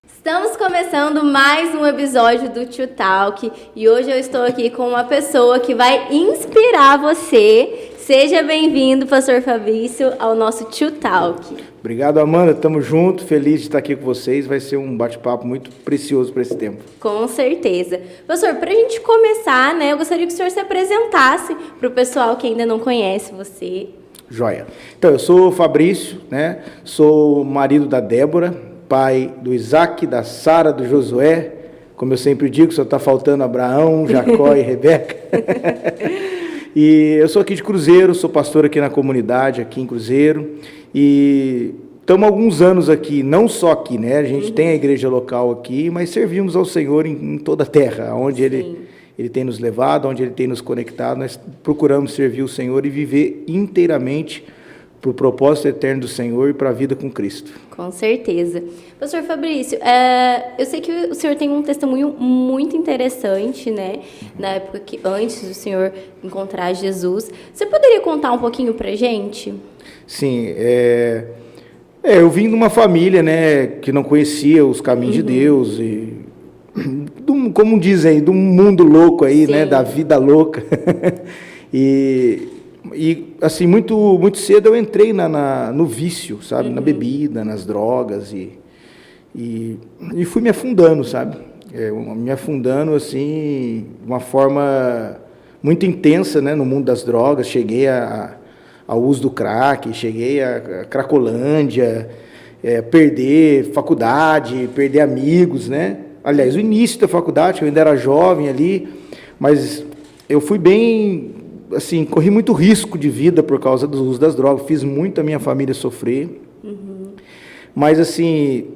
Estamos começando mais um episódio do Tio Talk e hoje eu estou aqui com uma pessoa que vai inspirar você. Seja bem-vindo, Pastor Fabrício, ao nosso Tio Talk. Obrigado, Amanda. Estamos juntos. Feliz de estar aqui com vocês. Vai ser um bate-papo muito precioso para esse tempo. Com certeza. Pastor, para a gente começar, eu gostaria que o senhor se apresentasse para o pessoal que ainda não conhece você. Joia. Então, eu sou o Fabrício, Sou marido da Débora, pai do Isaac, da Sara, do Josué. Como eu sempre digo, só está faltando Abraão, Jacó e Rebeca. E eu sou aqui de Cruzeiro, sou pastor aqui na comunidade, aqui em Cruzeiro. E estamos há alguns anos aqui, não só aqui, A gente tem a igreja local aqui, mas servimos ao Senhor em toda a terra, onde Ele tem nos levado, onde Ele tem nos conectado. Nós procuramos servir o Senhor e viver inteiramente para o propósito eterno do Senhor e para a vida com Cristo. Com certeza. Pastor Fabrício, eu sei que o senhor tem um testemunho muito interessante, Na época que antes do senhor encontrar Jesus. Você poderia contar um pouquinho para gente? Sim, eu vim de uma família, que não conhecia os caminhos de Deus e, como dizem, de um mundo louco aí, da vida louca. E assim, muito cedo eu entrei no vício, sabe? Na bebida, nas drogas e fui me afundando, sabe? Me afundando, assim, de uma forma muito intensa, no mundo das drogas. Cheguei ao uso do crack, cheguei a Cracolândia, perder faculdade, perder amigos, Aliás, o início da faculdade, eu ainda era jovem ali, mas eu fui bem... Assim, corri muito risco de vida por causa do uso das drogas, fiz muito a minha família sofrer. Mas, assim,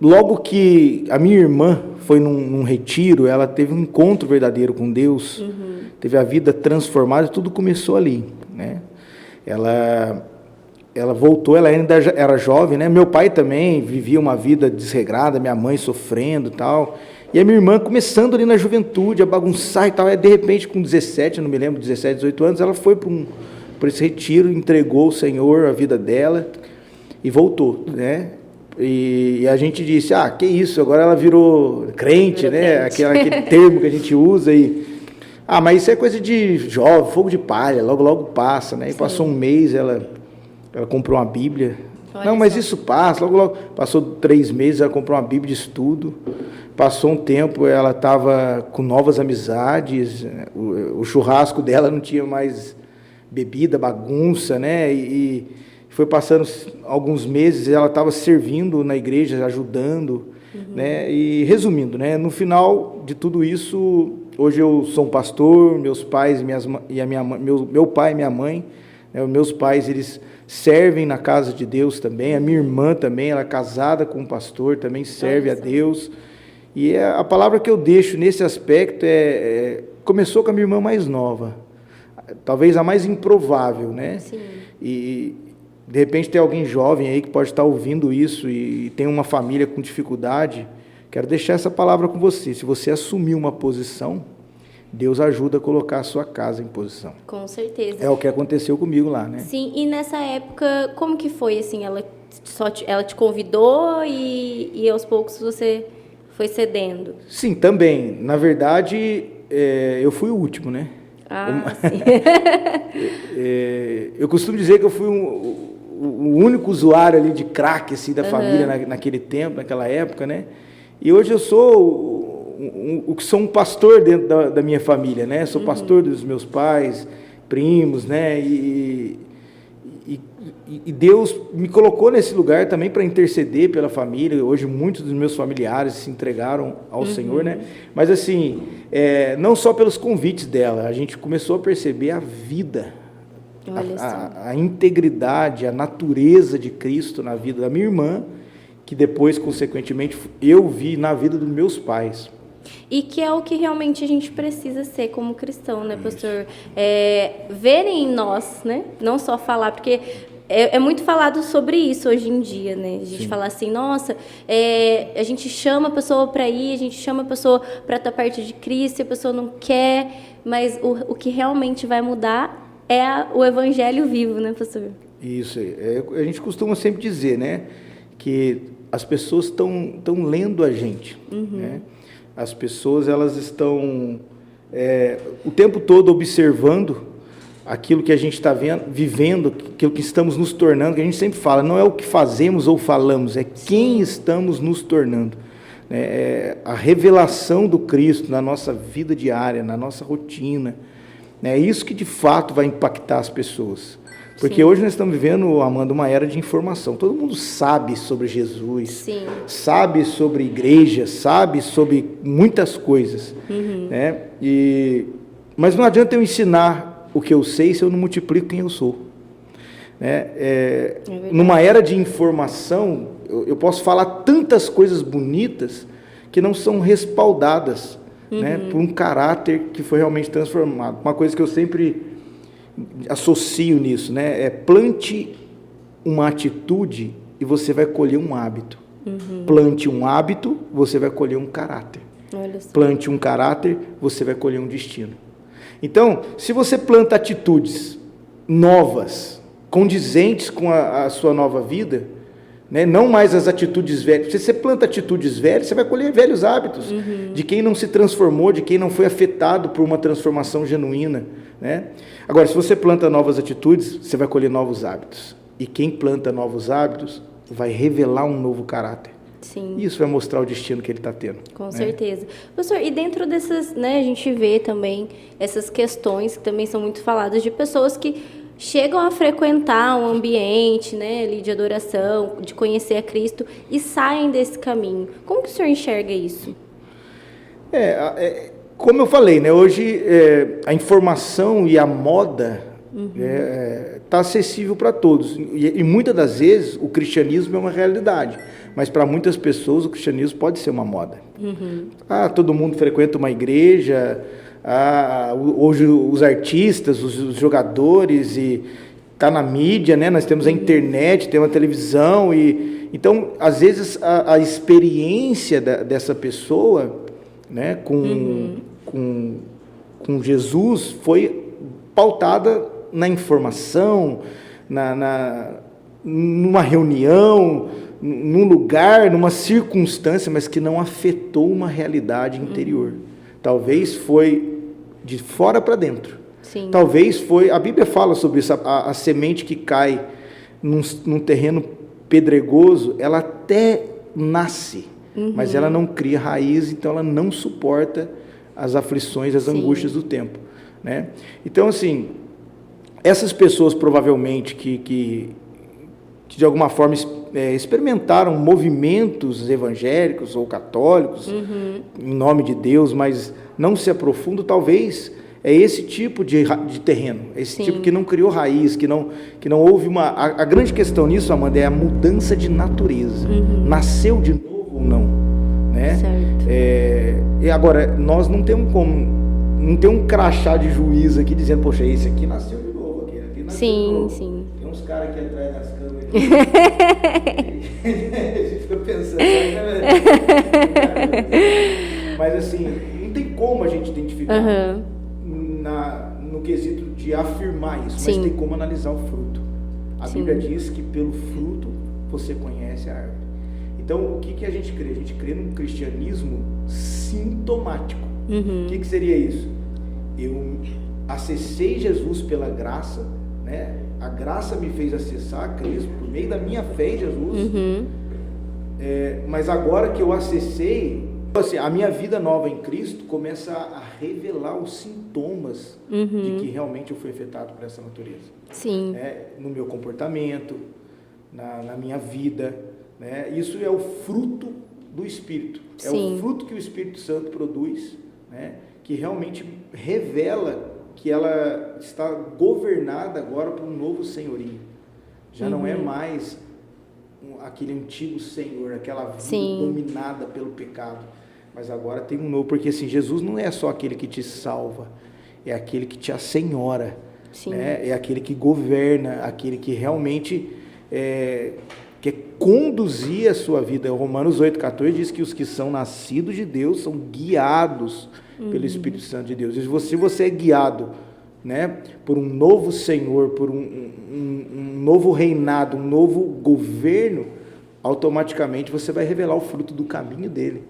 logo que a minha irmã foi num retiro, ela teve um encontro verdadeiro com Deus, teve a vida transformada, e tudo começou ali, Ela voltou, ela ainda era jovem, Meu pai também vivia uma vida desregrada, minha mãe sofrendo e tal. E a minha irmã começando ali na juventude, a bagunçar e tal. De repente, com 17, não me lembro, 17, 18 anos, ela foi para esse retiro, entregou ao Senhor a vida dela e voltou, E a gente disse, que isso, agora ela virou crente, Aquele termo que a gente usa mas isso é coisa de jovem, fogo de palha, logo, logo passa, E passou um mês, ela comprou uma Bíblia. Não, mas isso passa, logo, logo. Passou 3 meses, ela comprou uma Bíblia de estudo. Passou um tempo, ela estava com novas amizades. O churrasco dela não tinha mais bebida, bagunça, E foi passando alguns meses, ela estava servindo na igreja, ajudando, E resumindo, no final de tudo isso, hoje eu sou um pastor, meus pais meu pai e minha mãe, meus pais, eles servem na casa de Deus também. A minha irmã também, ela é casada com um pastor, também serve a Deus. E a palavra que eu deixo nesse aspecto começou com a minha irmã mais nova, talvez a mais improvável, Sim. E de repente tem alguém jovem aí que pode estar ouvindo isso e tem uma família com dificuldade. Quero deixar essa palavra com você. Se você assumir uma posição, Deus ajuda a colocar a sua casa em posição. Com certeza. É o que aconteceu comigo lá, Sim, e nessa época, como que foi, assim, ela te convidou e aos poucos você foi cedendo? Sim, também. Na verdade, eu fui o último, Sim. Eu costumo dizer que eu fui o único usuário ali de crack, assim, da família naquele tempo, naquela época, E hoje eu sou o que sou um pastor dentro da minha família, Sou pastor dos meus pais, primos, E Deus me colocou nesse lugar também para interceder pela família. Hoje muitos dos meus familiares se entregaram ao Senhor, Mas assim, não só pelos convites dela, a gente começou a perceber a vida, a integridade, a natureza de Cristo na vida da minha irmã, que depois, consequentemente, eu vi na vida dos meus pais. E que é o que realmente a gente precisa ser como cristão, pastor? Verem em nós, Não só falar, porque é muito falado sobre isso hoje em dia, né? A gente fala assim, nossa, a gente chama a pessoa para ir, a gente chama a pessoa para estar perto de Cristo, e a pessoa não quer, mas o que realmente vai mudar é o evangelho vivo, né, pastor? Isso aí. A gente costuma sempre dizer, né, que as pessoas estão lendo a gente, né? As pessoas, elas estão o tempo todo observando aquilo que a gente está vivendo, aquilo que estamos nos tornando, que a gente sempre fala, não é o que fazemos ou falamos, é quem estamos nos tornando. É a revelação do Cristo na nossa vida diária, na nossa rotina. É isso que de fato vai impactar as pessoas. Porque hoje nós estamos vivendo, Amanda, uma era de informação. Todo mundo sabe sobre Jesus, sabe sobre igreja, sabe sobre muitas coisas. Né? Mas não adianta eu ensinar o que eu sei se eu não multiplico quem eu sou. Numa era de informação, eu posso falar tantas coisas bonitas que não são respaldadas, né, por um caráter que foi realmente transformado. Uma coisa que eu sempre associo nisso, né, plante uma atitude e você vai colher um hábito. Plante um hábito, você vai colher um caráter. Plante um caráter, você vai colher um destino. Então, se você planta atitudes novas, condizentes com a sua nova vida, né, não mais as atitudes velhas. Se você planta atitudes velhas, você vai colher velhos hábitos de quem não se transformou, de quem não foi afetado por uma transformação genuína. Né? Agora, se você planta novas atitudes, você vai colher novos hábitos. E quem planta novos hábitos vai revelar um novo caráter. Sim. Isso vai mostrar o destino que ele está tendo. Com certeza. Professor, e dentro dessas, né, a gente vê também essas questões que também são muito faladas de pessoas que chegam a frequentar um ambiente, né, ali de adoração, de conhecer a Cristo e saem desse caminho. Como que o senhor enxerga isso? Como eu falei, né, hoje a informação e a moda está acessível para todos. E muitas das vezes o cristianismo é uma realidade. Mas para muitas pessoas o cristianismo pode ser uma moda. Todo mundo frequenta uma igreja, hoje os artistas, os jogadores, e está na mídia, né? Nós temos a internet, temos a televisão, então às vezes a experiência dessa pessoa, né, com Jesus foi pautada na informação, numa reunião, num lugar, numa circunstância, mas que não afetou uma realidade interior. Talvez foi de fora para dentro. Sim. Talvez foi... A Bíblia fala sobre isso, a semente que cai num terreno pedregoso, ela até nasce, mas ela não cria raiz, então ela não suporta as aflições, as angústias do tempo. Né? Então, assim, essas pessoas provavelmente que de alguma forma experimentaram movimentos evangélicos ou católicos em nome de Deus, mas não se aprofundam, talvez é esse tipo de terreno, esse tipo que não criou raiz, que não houve uma... A grande questão nisso, Amanda, é a mudança de natureza. Nasceu de novo ou não? Né? E agora, nós não temos como... Não tem um crachá de juiz aqui dizendo, poxa, esse aqui nasceu de novo, aqui nasceu de novo. Sim. Tem uns caras aqui atrás das câmeras. A gente fica pensando, mas assim, não tem como a gente identificar no quesito de afirmar isso, mas tem como analisar o fruto. A Bíblia diz que pelo fruto você conhece a árvore. Então, o que a gente crê? A gente crê num cristianismo sintomático. O que seria isso? Eu acessei Jesus pela graça, né? A graça me fez acessar a Cristo por meio da minha fé em Jesus. Mas agora que eu acessei, assim, a minha vida nova em Cristo começa a revelar os sintomas de que realmente eu fui afetado por essa natureza. Sim. No meu comportamento, na minha vida, né? Isso é o fruto do Espírito. É o fruto que o Espírito Santo produz, né? Que realmente revela que ela está governada agora por um novo senhorio. Já não é mais aquele antigo senhor, aquela vida dominada pelo pecado, mas agora tem um novo, porque assim, Jesus não é só aquele que te salva, é aquele que te assenhora, Sim. né? É aquele que governa, aquele que realmente quer conduzir a sua vida. Romanos 8,14 diz que os que são nascidos de Deus são guiados pelo Espírito Santo de Deus. E se você é guiado, né, por um novo Senhor, por um novo reinado, um novo governo, automaticamente você vai revelar o fruto do caminho dele.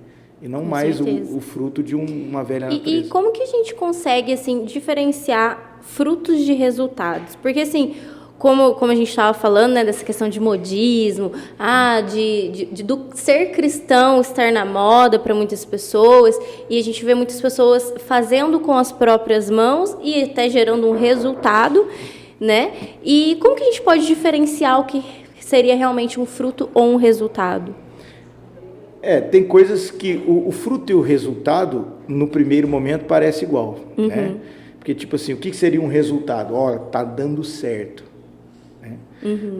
E não mais o fruto de uma velha natureza. E como que a gente consegue, assim, diferenciar frutos de resultados? Porque, assim, como a gente estava falando, né, dessa questão de modismo, do ser cristão estar na moda para muitas pessoas, e a gente vê muitas pessoas fazendo com as próprias mãos e até gerando um resultado, né? E como que a gente pode diferenciar o que seria realmente um fruto ou um resultado? Tem coisas que o fruto e o resultado, no primeiro momento, parece igual, né? Porque, tipo assim, o que seria um resultado? Olha, tá dando certo. Né?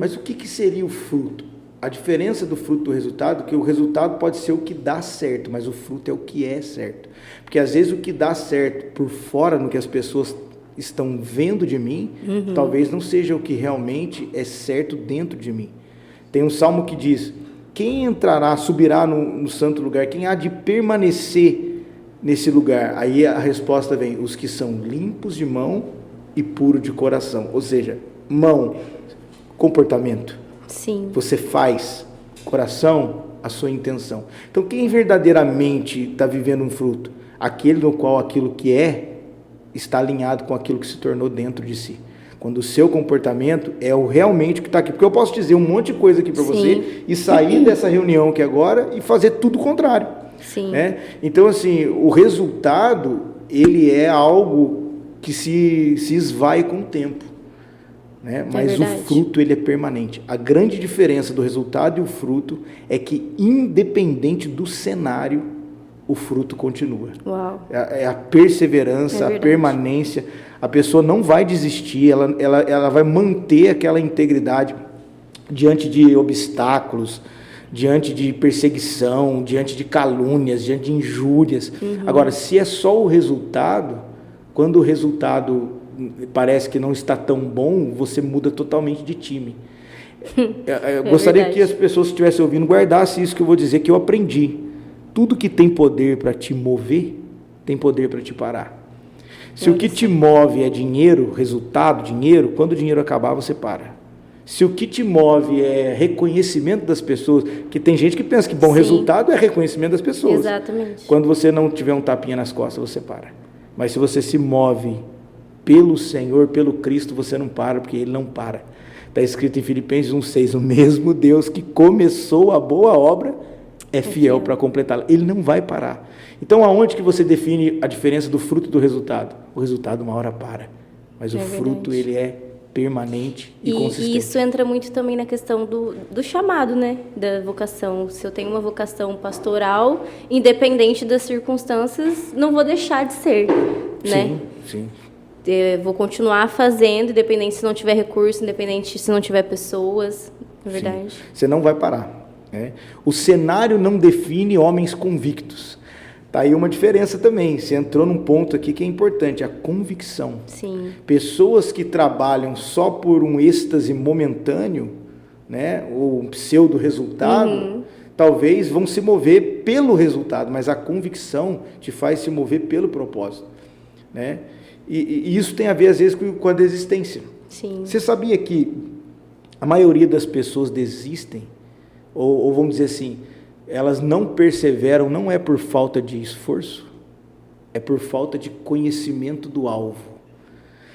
Mas o que seria o fruto? A diferença do fruto do resultado é que o resultado pode ser o que dá certo, mas o fruto é o que é certo. Porque, às vezes, o que dá certo por fora, no que as pessoas estão vendo de mim, talvez não seja o que realmente é certo dentro de mim. Tem um salmo que diz: quem entrará, subirá no santo lugar? Quem há de permanecer nesse lugar? Aí a resposta vem: os que são limpos de mão e puros de coração. Ou seja, mão, comportamento. Sim. Você faz, coração, a sua intenção. Então, quem verdadeiramente está vivendo um fruto? Aquele no qual aquilo que está alinhado com aquilo que se tornou dentro de si. Quando o seu comportamento é o realmente que está aqui. Porque eu posso dizer um monte de coisa aqui para você e sair dessa reunião aqui agora e fazer tudo o contrário. Sim. Né? Então, assim, o resultado, ele é algo que se esvai com o tempo. Né? Mas o fruto, ele é permanente. A grande diferença do resultado e o fruto é que, independente do cenário, o fruto continua. Uau. É a perseverança, a permanência. A pessoa não vai desistir, ela vai manter aquela integridade diante de obstáculos, diante de perseguição, diante de calúnias, diante de injúrias. Agora, se é só o resultado, quando o resultado parece que não está tão bom, você muda totalmente de time. Eu gostaria que as pessoas que estivessem ouvindo guardassem isso que eu vou dizer, que eu aprendi. Tudo que tem poder para te mover, tem poder para te parar. Se o que te move é dinheiro, resultado, dinheiro, quando o dinheiro acabar, você para. Se o que te move é reconhecimento das pessoas, que tem gente que pensa que bom resultado é reconhecimento das pessoas. Exatamente. Quando você não tiver um tapinha nas costas, você para. Mas se você se move pelo Senhor, pelo Cristo, você não para, porque Ele não para. Está escrito em Filipenses 1,6, o mesmo Deus que começou a boa obra é fiel para completá-la. Ele não vai parar. Então, aonde que você define a diferença do fruto e do resultado? O resultado uma hora para, mas o fruto, ele é permanente e consistente. E isso entra muito também na questão do chamado, né? Da vocação. Se eu tenho uma vocação pastoral, independente das circunstâncias, não vou deixar de ser, né? Sim. Eu vou continuar fazendo, independente se não tiver recurso, independente se não tiver pessoas, é verdade. Sim. Você não vai parar. Né? O cenário não define homens convictos. Tá aí uma diferença também. Você entrou num ponto aqui que é importante, a convicção. Sim. Pessoas que trabalham só por um êxtase momentâneo, né, ou um pseudo resultado, talvez vão se mover pelo resultado, mas a convicção te faz se mover pelo propósito. Né? E isso tem a ver, às vezes, com a desistência. Sim. Você sabia que a maioria das pessoas desistem? Ou vamos dizer assim, elas não perseveram, não é por falta de esforço, é por falta de conhecimento do alvo.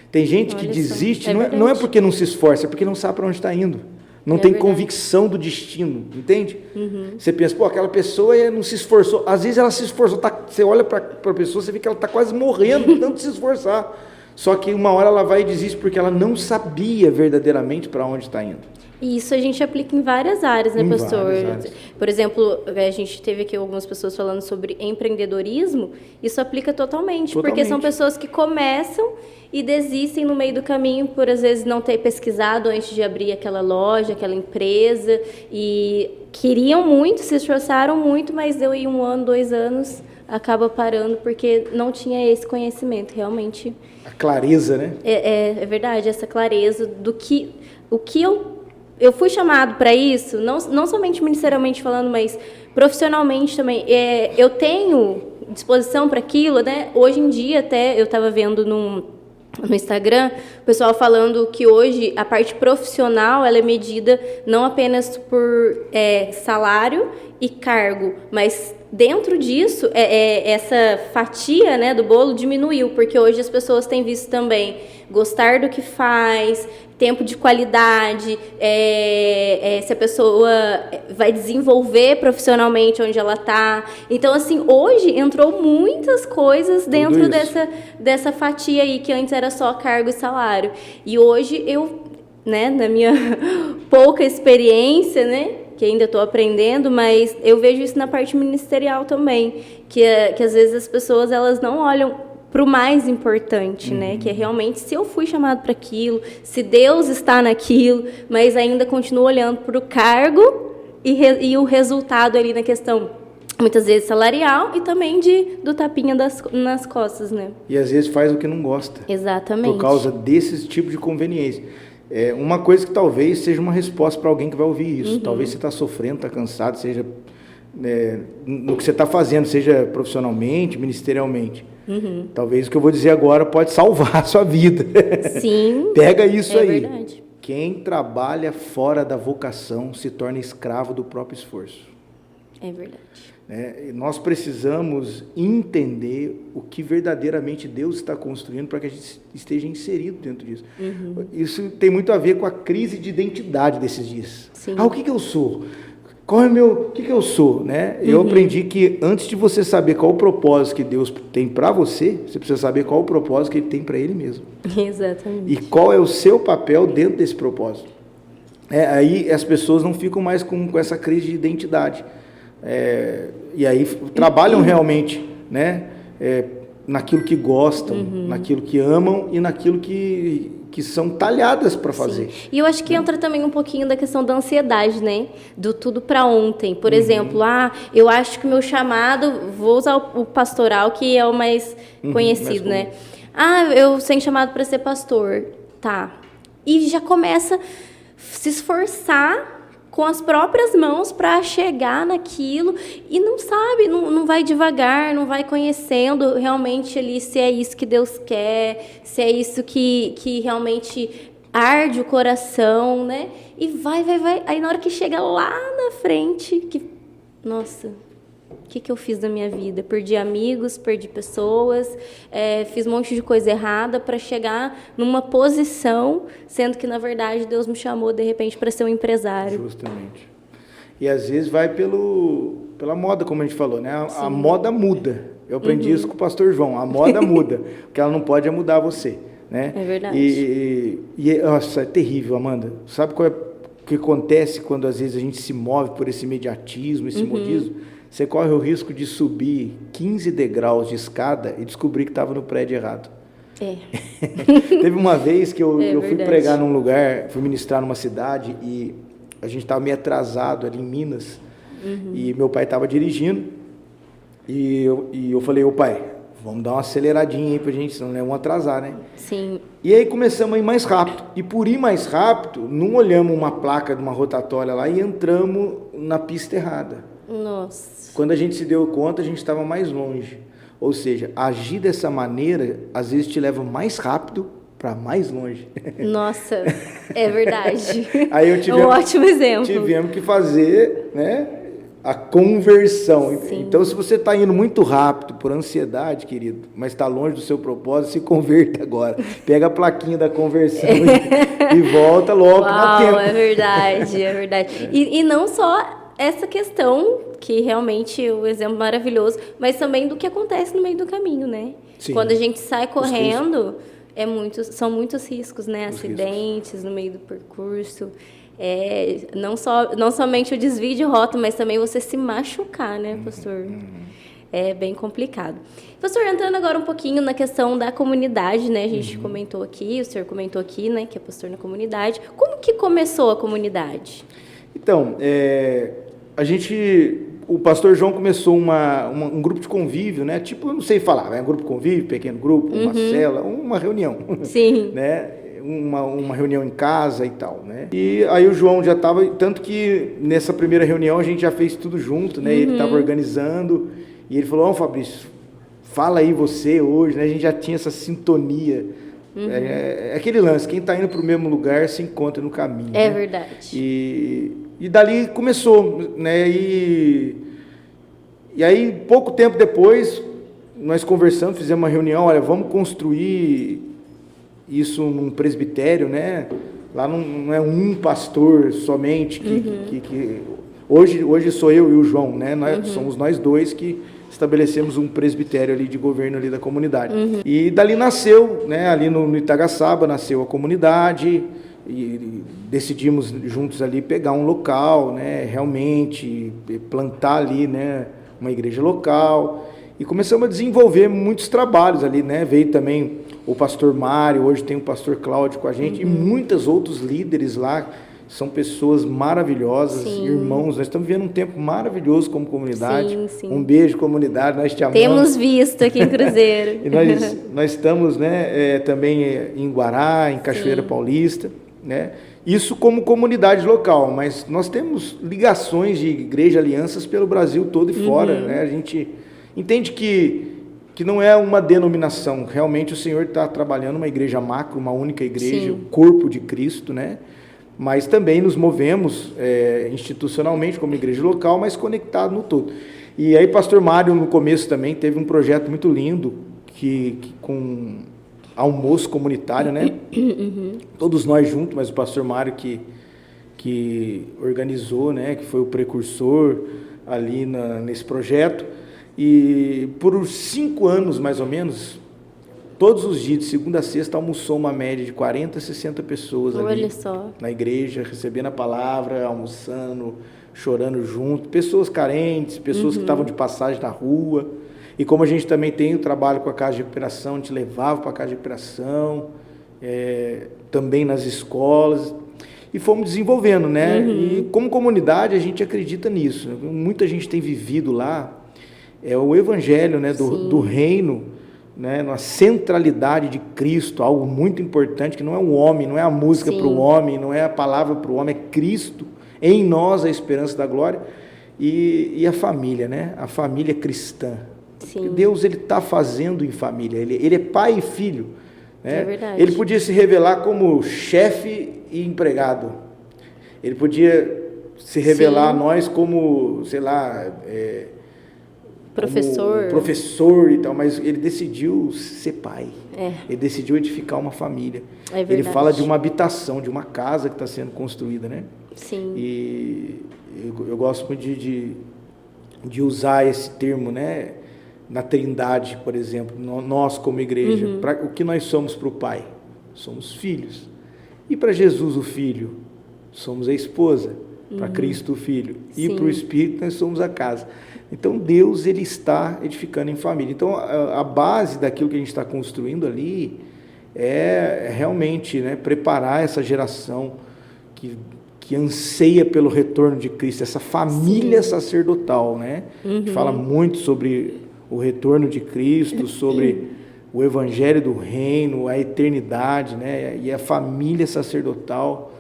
Tem gente que desiste, não é porque não se esforça, é porque não sabe para onde está indo. Não tem convicção do destino, entende? Você pensa, aquela pessoa não se esforçou. Às vezes ela se esforçou, você olha para a pessoa, você vê que ela está quase morrendo de tanto se esforçar. Só que uma hora ela vai e desiste porque ela não sabia verdadeiramente para onde está indo. E isso a gente aplica em várias áreas, né, pastor? Várias áreas. Por exemplo, a gente teve aqui algumas pessoas falando sobre empreendedorismo. Isso aplica totalmente, porque são pessoas que começam e desistem no meio do caminho por, às vezes, não ter pesquisado antes de abrir aquela loja, aquela empresa, e queriam muito, se esforçaram muito, mas deu aí 1 ano, 2 anos, acaba parando porque não tinha esse conhecimento, realmente. A clareza, né? É verdade, essa clareza do que o que eu fui chamado para isso, não somente ministerialmente falando, mas profissionalmente também. Eu tenho disposição para aquilo, né? Hoje em dia, até eu estava vendo no Instagram, o pessoal falando que hoje a parte profissional ela é medida não apenas por salário e cargo, mas dentro disso, essa fatia, né, do bolo diminuiu, porque hoje as pessoas têm visto também gostar do que faz, tempo de qualidade, se a pessoa vai desenvolver profissionalmente onde ela está. Então, assim, hoje entrou muitas coisas dentro dessa fatia aí, que antes era só cargo e salário. E hoje eu, né, na minha pouca experiência, né, que ainda estou aprendendo, mas eu vejo isso na parte ministerial também, que às vezes as pessoas elas não olham para o mais importante, né? Que é realmente se eu fui chamado para aquilo, se Deus está naquilo, mas ainda continuo olhando para o cargo e o resultado ali na questão, muitas vezes salarial e também do tapinha nas costas, né? E às vezes faz o que não gosta. Exatamente. Por causa desse tipo de conveniência. Uma coisa que talvez seja uma resposta para alguém que vai ouvir isso. Talvez você está sofrendo, está cansado, seja no que você está fazendo, seja profissionalmente, ministerialmente. Talvez o que eu vou dizer agora pode salvar a sua vida. Sim. Pega isso aí. É verdade. Quem trabalha fora da vocação se torna escravo do próprio esforço. É verdade. Nós precisamos entender o que verdadeiramente Deus está construindo para que a gente esteja inserido dentro disso. Isso tem muito a ver com a crise de identidade desses dias. Sim. O que eu sou? O que eu sou? Eu aprendi que antes de você saber qual o propósito que Deus tem para você, você precisa saber qual o propósito que Ele tem para Ele mesmo. Exatamente. E qual é o seu papel dentro desse propósito. Aí as pessoas não ficam mais com essa crise de identidade. E aí trabalham realmente, né, naquilo que gostam, naquilo que amam e naquilo que são talhadas para fazer. Sim. E eu acho que entra também um pouquinho da questão da ansiedade, né? Do tudo para ontem. Por exemplo, eu acho que o meu chamado, vou usar o pastoral, que é o mais conhecido, né? Eu sou chamado para ser pastor. Tá. E já começa a se esforçar com as próprias mãos para chegar naquilo e não sabe, não vai devagar, não vai conhecendo realmente ali se é isso que Deus quer, se é isso que realmente arde o coração, né? E vai. Aí na hora que chega lá na frente, nossa, o que eu fiz da minha vida? Perdi amigos, perdi pessoas, fiz um monte de coisa errada para chegar numa posição, sendo que, na verdade, Deus me chamou, de repente, para ser um empresário. Justamente. E, às vezes, vai pela moda, como a gente falou, né? A moda muda. Eu aprendi isso com o pastor João. A moda muda. O que ela não pode é mudar você, né? É verdade. Nossa, é terrível, Amanda. Sabe qual é o que acontece quando, às vezes, a gente se move por esse imediatismo, esse modismo? Você corre o risco de subir 15 degraus de escada e descobrir que estava no prédio errado. Teve uma vez que eu fui pregar num lugar, fui ministrar numa cidade e a gente estava meio atrasado ali em Minas. E meu pai estava dirigindo e eu falei, pai, vamos dar uma aceleradinha aí pra gente, senão não vamos atrasar, né? Sim. E aí começamos a ir mais rápido. E por ir mais rápido, não olhamos uma placa de uma rotatória lá e entramos na pista errada. Nossa. Quando a gente se deu conta, a gente estava mais longe. Ou seja, agir dessa maneira, às vezes te leva mais rápido para mais longe. Nossa, é verdade. Aí é um ótimo exemplo. Tivemos que fazer, né, a conversão. Sim. Então, se você está indo muito rápido por ansiedade, querido, mas está longe do seu propósito, se converta agora. Pega a plaquinha da conversão e volta logo no tempo. É verdade, é verdade. E não só essa questão, que realmente é um exemplo maravilhoso, mas também do que acontece no meio do caminho, né? Sim. Quando a gente sai correndo, são muitos riscos, né? Acidentes no meio do percurso. Não somente o desvio de rota, mas também você se machucar, né, pastor? É bem complicado. Pastor, entrando agora um pouquinho na questão da comunidade, né? A gente comentou aqui, o senhor comentou aqui, né, que é pastor na comunidade. Como que começou a comunidade? Então, o pastor João começou um grupo de convívio, né? Tipo, eu não sei falar, um grupo de convívio, pequeno grupo, uma cela, uma reunião. Sim. Né? Uma reunião em casa e tal, né? E aí o João já estava, tanto que nessa primeira reunião a gente já fez tudo junto, né? Ele estava organizando e ele falou: Fabrício, fala aí você hoje, né? A gente já tinha essa sintonia. É aquele lance, quem está indo para o mesmo lugar se encontra no caminho. É, né? verdade. E dali começou, né? E aí, pouco tempo depois, nós conversamos, fizemos uma reunião, olha, vamos construir isso num presbitério, né? Lá não é um pastor somente que hoje sou eu e o João, né? Somos nós dois que estabelecemos um presbitério ali de governo ali da comunidade. E dali nasceu, né? Ali no Itagaçaba nasceu a comunidade e decidimos juntos ali pegar um local, né? Realmente plantar ali, né? Uma igreja local e começamos a desenvolver muitos trabalhos ali, né? Veio também o pastor Mário, hoje tem o pastor Cláudio com a gente e muitos outros líderes lá, são pessoas maravilhosas, irmãos, nós estamos vivendo um tempo maravilhoso como comunidade, um beijo comunidade, nós te amamos. Temos visto aqui em Cruzeiro. E nós estamos, né, também em Guará, em Cachoeira Paulista, né? Isso como comunidade local, mas nós temos ligações de igreja, alianças pelo Brasil todo e fora, né? A gente entende que não é uma denominação, realmente o Senhor está trabalhando uma igreja macro, uma única igreja, o corpo de Cristo, né? Mas também nos movemos institucionalmente como igreja local, mas conectado no todo. E aí pastor Mário no começo também teve um projeto muito lindo, que com almoço comunitário, né? Todos nós juntos, mas o pastor Mário que organizou, né? Que foi o precursor ali nesse projeto. E por 5 anos, mais ou menos, todos os dias, de segunda a sexta, almoçou uma média de 40, 60 pessoas ali na igreja, recebendo a palavra, almoçando, chorando junto. Pessoas carentes, pessoas que estavam de passagem na rua. E como a gente também tem o trabalho com a Casa de Recuperação, a gente levava para a Casa de Recuperação, também nas escolas. E fomos desenvolvendo, né? E como comunidade, a gente acredita nisso. Muita gente tem vivido lá. É o evangelho, né, do reino, né, na centralidade de Cristo, algo muito importante, que não é o homem, não é a música para o homem, não é a palavra para o homem, é Cristo, em nós a esperança da glória, e a família, né, a família cristã. Deus, ele está fazendo em família, ele é pai e filho. Né? É verdade. Ele podia se revelar como chefe e empregado, ele podia se revelar a nós como, sei lá... professor e tal, mas ele decidiu ser pai. Ele decidiu edificar uma família. Ele fala de uma habitação, de uma casa que está sendo construída, né? Sim. E eu gosto muito de usar esse termo, né? Na Trindade, por exemplo, nós como igreja, o que nós somos para o Pai? Somos filhos. E para Jesus, o Filho, somos a esposa. Para Cristo, o Filho. E para o Espírito, nós somos a casa. Então, Deus, ele está edificando em família. Então, a base daquilo que a gente está construindo ali é realmente, né, preparar essa geração que anseia pelo retorno de Cristo, essa família sacerdotal, né? A gente fala muito sobre o retorno de Cristo, sobre o evangelho do reino, a eternidade, né? E a família sacerdotal,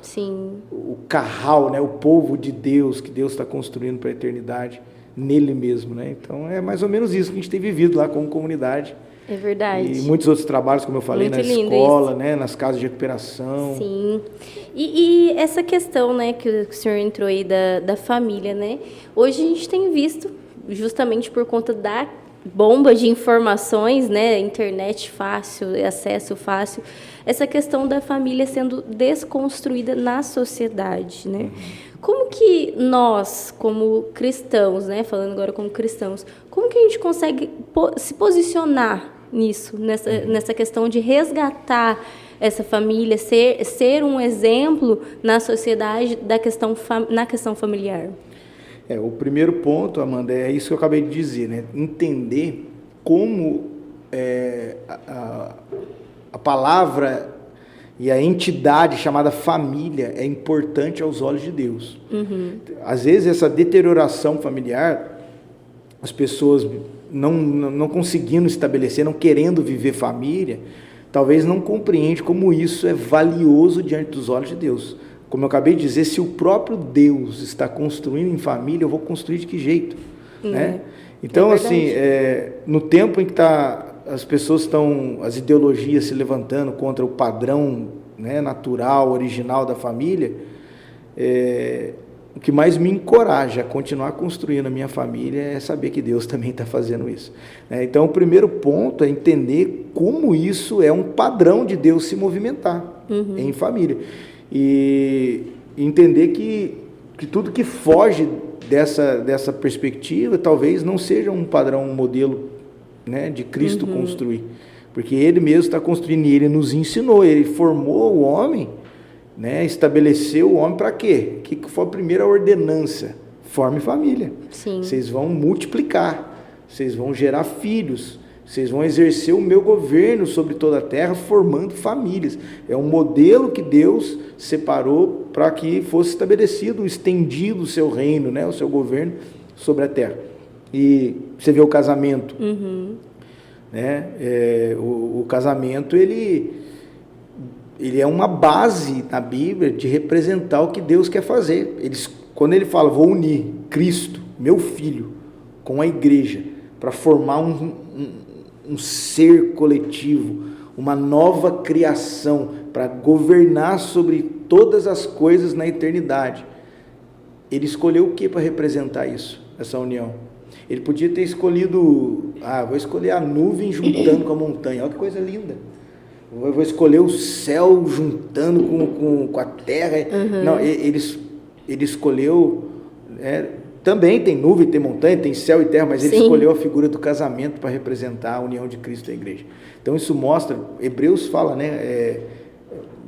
o carral, né? O povo de Deus, que Deus está construindo para a eternidade, nele mesmo, né? Então é mais ou menos isso que a gente tem vivido lá como comunidade. É verdade. E muitos outros trabalhos, como eu falei, muito na escola, né? Nas casas de recuperação. Sim. E essa questão, né, que o senhor entrou aí da família, né? Hoje a gente tem visto, justamente por conta da bomba de informações, né? Internet fácil, acesso fácil, essa questão da família sendo desconstruída na sociedade, né? Como que nós, como cristãos, né, falando agora como cristãos, como que a gente consegue se posicionar nisso, nessa questão de resgatar essa família, ser um exemplo na sociedade na questão familiar? O primeiro ponto, Amanda, é isso que eu acabei de dizer, né? Entender como a palavra e a entidade chamada família é importante aos olhos de Deus. Às vezes essa deterioração familiar as pessoas não conseguindo estabelecer, não querendo viver família, talvez não compreende como isso é valioso diante dos olhos de Deus. Como eu acabei de dizer, se o próprio Deus está construindo em família, eu vou construir de que jeito? Né? Então, assim, no tempo em que as pessoas as ideologias se levantando contra o padrão, né, natural, original da família, o que mais me encoraja a continuar construindo a minha família é saber que Deus também está fazendo isso. Então, o primeiro ponto é entender como isso é um padrão de Deus se movimentar em família. E entender que tudo que foge dessa perspectiva talvez não seja um padrão, um modelo, né, de Cristo construir. Porque Ele mesmo está construindo e Ele nos ensinou, Ele formou o homem, né, estabeleceu o homem para quê? Que foi a primeira ordenança? Forme família. Sim. Vocês vão multiplicar, vocês vão gerar filhos, vocês vão exercer o meu governo sobre toda a terra, formando famílias. É um modelo que Deus separou para que fosse estabelecido, estendido o seu reino, né, o seu governo sobre a terra. E você vê o casamento, né? O casamento, ele é uma base na Bíblia de representar o que Deus quer fazer. Quando ele fala, vou unir Cristo, meu Filho, com a igreja, para formar um ser coletivo, uma nova criação, para governar sobre todas as coisas na eternidade. Ele escolheu o que para representar isso, essa união? Ele podia ter escolhido, vou escolher a nuvem juntando com a montanha, olha que coisa linda. Eu vou escolher o céu juntando com a terra. Não, ele escolheu, também tem nuvem, tem montanha, tem céu e terra, mas ele escolheu a figura do casamento para representar a união de Cristo e a igreja. Então isso mostra, Hebreus fala, né,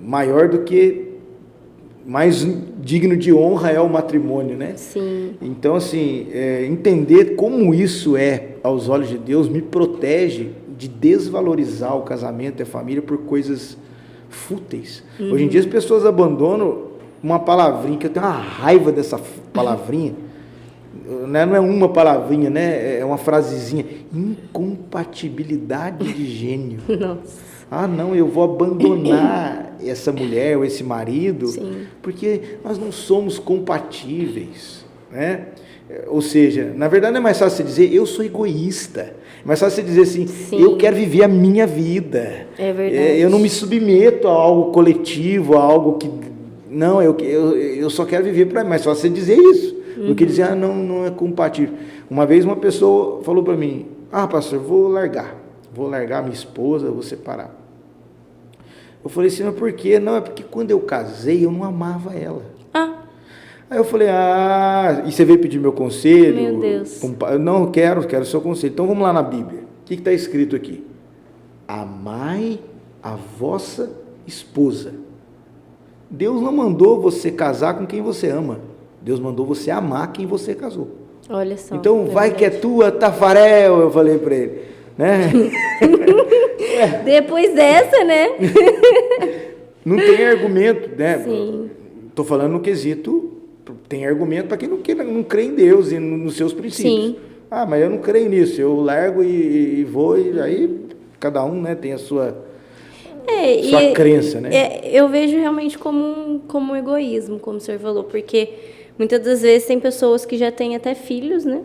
maior do que, mais digno de honra é o matrimônio, né? Sim. Então, assim, entender como isso é aos olhos de Deus me protege de desvalorizar o casamento e a família por coisas fúteis. Hoje em dia as pessoas abandonam uma palavrinha, que eu tenho uma raiva dessa palavrinha, né? Não é uma palavrinha, né? É uma frasezinha, incompatibilidade de gênio. Nossa. Não, eu vou abandonar essa mulher ou esse marido, porque nós não somos compatíveis, né? Ou seja, na verdade não é mais fácil você dizer, eu sou egoísta. É mais fácil você dizer assim, eu quero viver a minha vida. É verdade. Eu não me submeto a algo coletivo, a algo que... Não, eu só quero viver para mim. É mais fácil você dizer isso, do que dizer, não é compatível. Uma vez uma pessoa falou para mim, pastor, vou largar minha esposa, vou separar. Eu falei assim, mas por quê? Não, é porque quando eu casei, eu não amava ela. Aí eu falei, e você veio pedir meu conselho? Meu Deus. Não, quero o seu conselho. Então vamos lá na Bíblia. O que está escrito aqui? Amai a vossa esposa. Deus não mandou você casar com quem você ama. Deus mandou você amar quem você casou. Olha só. Então vai que é tua, Tafarel, eu falei para ele. Né? Depois dessa, né? Não tem argumento, né? Sim. Estou falando no quesito, tem argumento para quem não crê em Deus e nos seus princípios. Sim. Mas eu não creio nisso, eu largo e vou, e aí cada um, né, tem a sua crença, né? Eu vejo realmente como um egoísmo, como o senhor falou, porque muitas das vezes tem pessoas que já têm até filhos, né?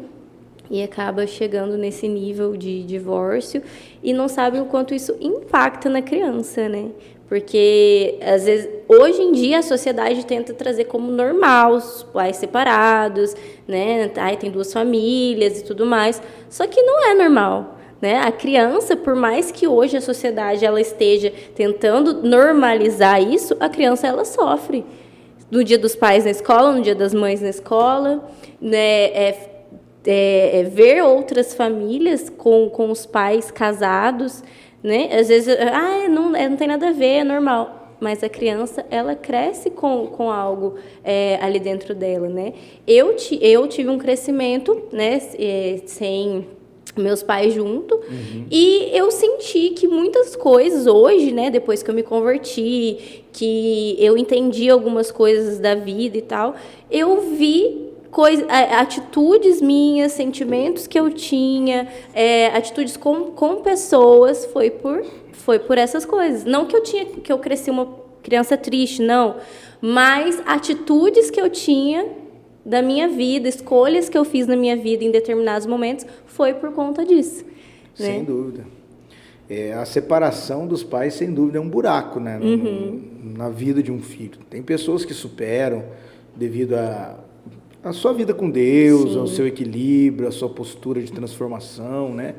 E acaba chegando nesse nível de divórcio e não sabem o quanto isso impacta na criança, né? Porque, às vezes, hoje em dia, a sociedade tenta trazer como normal os pais separados, né? Tem duas famílias e tudo mais. Só que não é normal, né? A criança, por mais que hoje a sociedade ela esteja tentando normalizar isso, a criança, ela sofre. No dia dos pais na escola, no dia das mães na escola, né? Ver outras famílias com os pais casados, né? Às vezes, não tem nada a ver, é normal. Mas a criança, ela cresce com algo ali dentro dela, né? Eu tive um crescimento, né? Sem meus pais junto, e eu senti que muitas coisas hoje, né? Depois que eu me converti, que eu entendi algumas coisas da vida e tal, eu vi atitudes minhas, sentimentos que eu tinha, atitudes com pessoas, foi por essas coisas. Não que eu cresci uma criança triste, não, mas atitudes que eu tinha da minha vida, escolhas que eu fiz na minha vida em determinados momentos, foi por conta disso. Sem dúvida. A separação dos pais, sem dúvida, é um buraco, né, na vida de um filho. Tem pessoas que superam devido à sua vida com Deus, ao seu equilíbrio, à sua postura de transformação, né?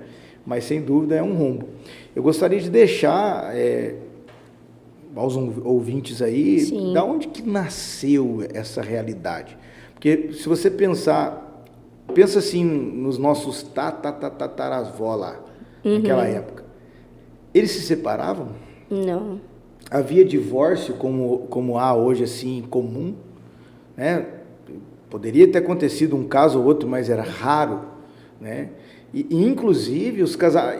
Mas, sem dúvida, é um rombo. Eu gostaria de deixar aos ouvintes aí, da onde que nasceu essa realidade? Porque se você pensa assim nos nossos tataravó lá, naquela época. Eles se separavam? Não. Havia divórcio como há hoje, assim, comum, né? Poderia ter acontecido um caso ou outro, mas era raro, né? E inclusive,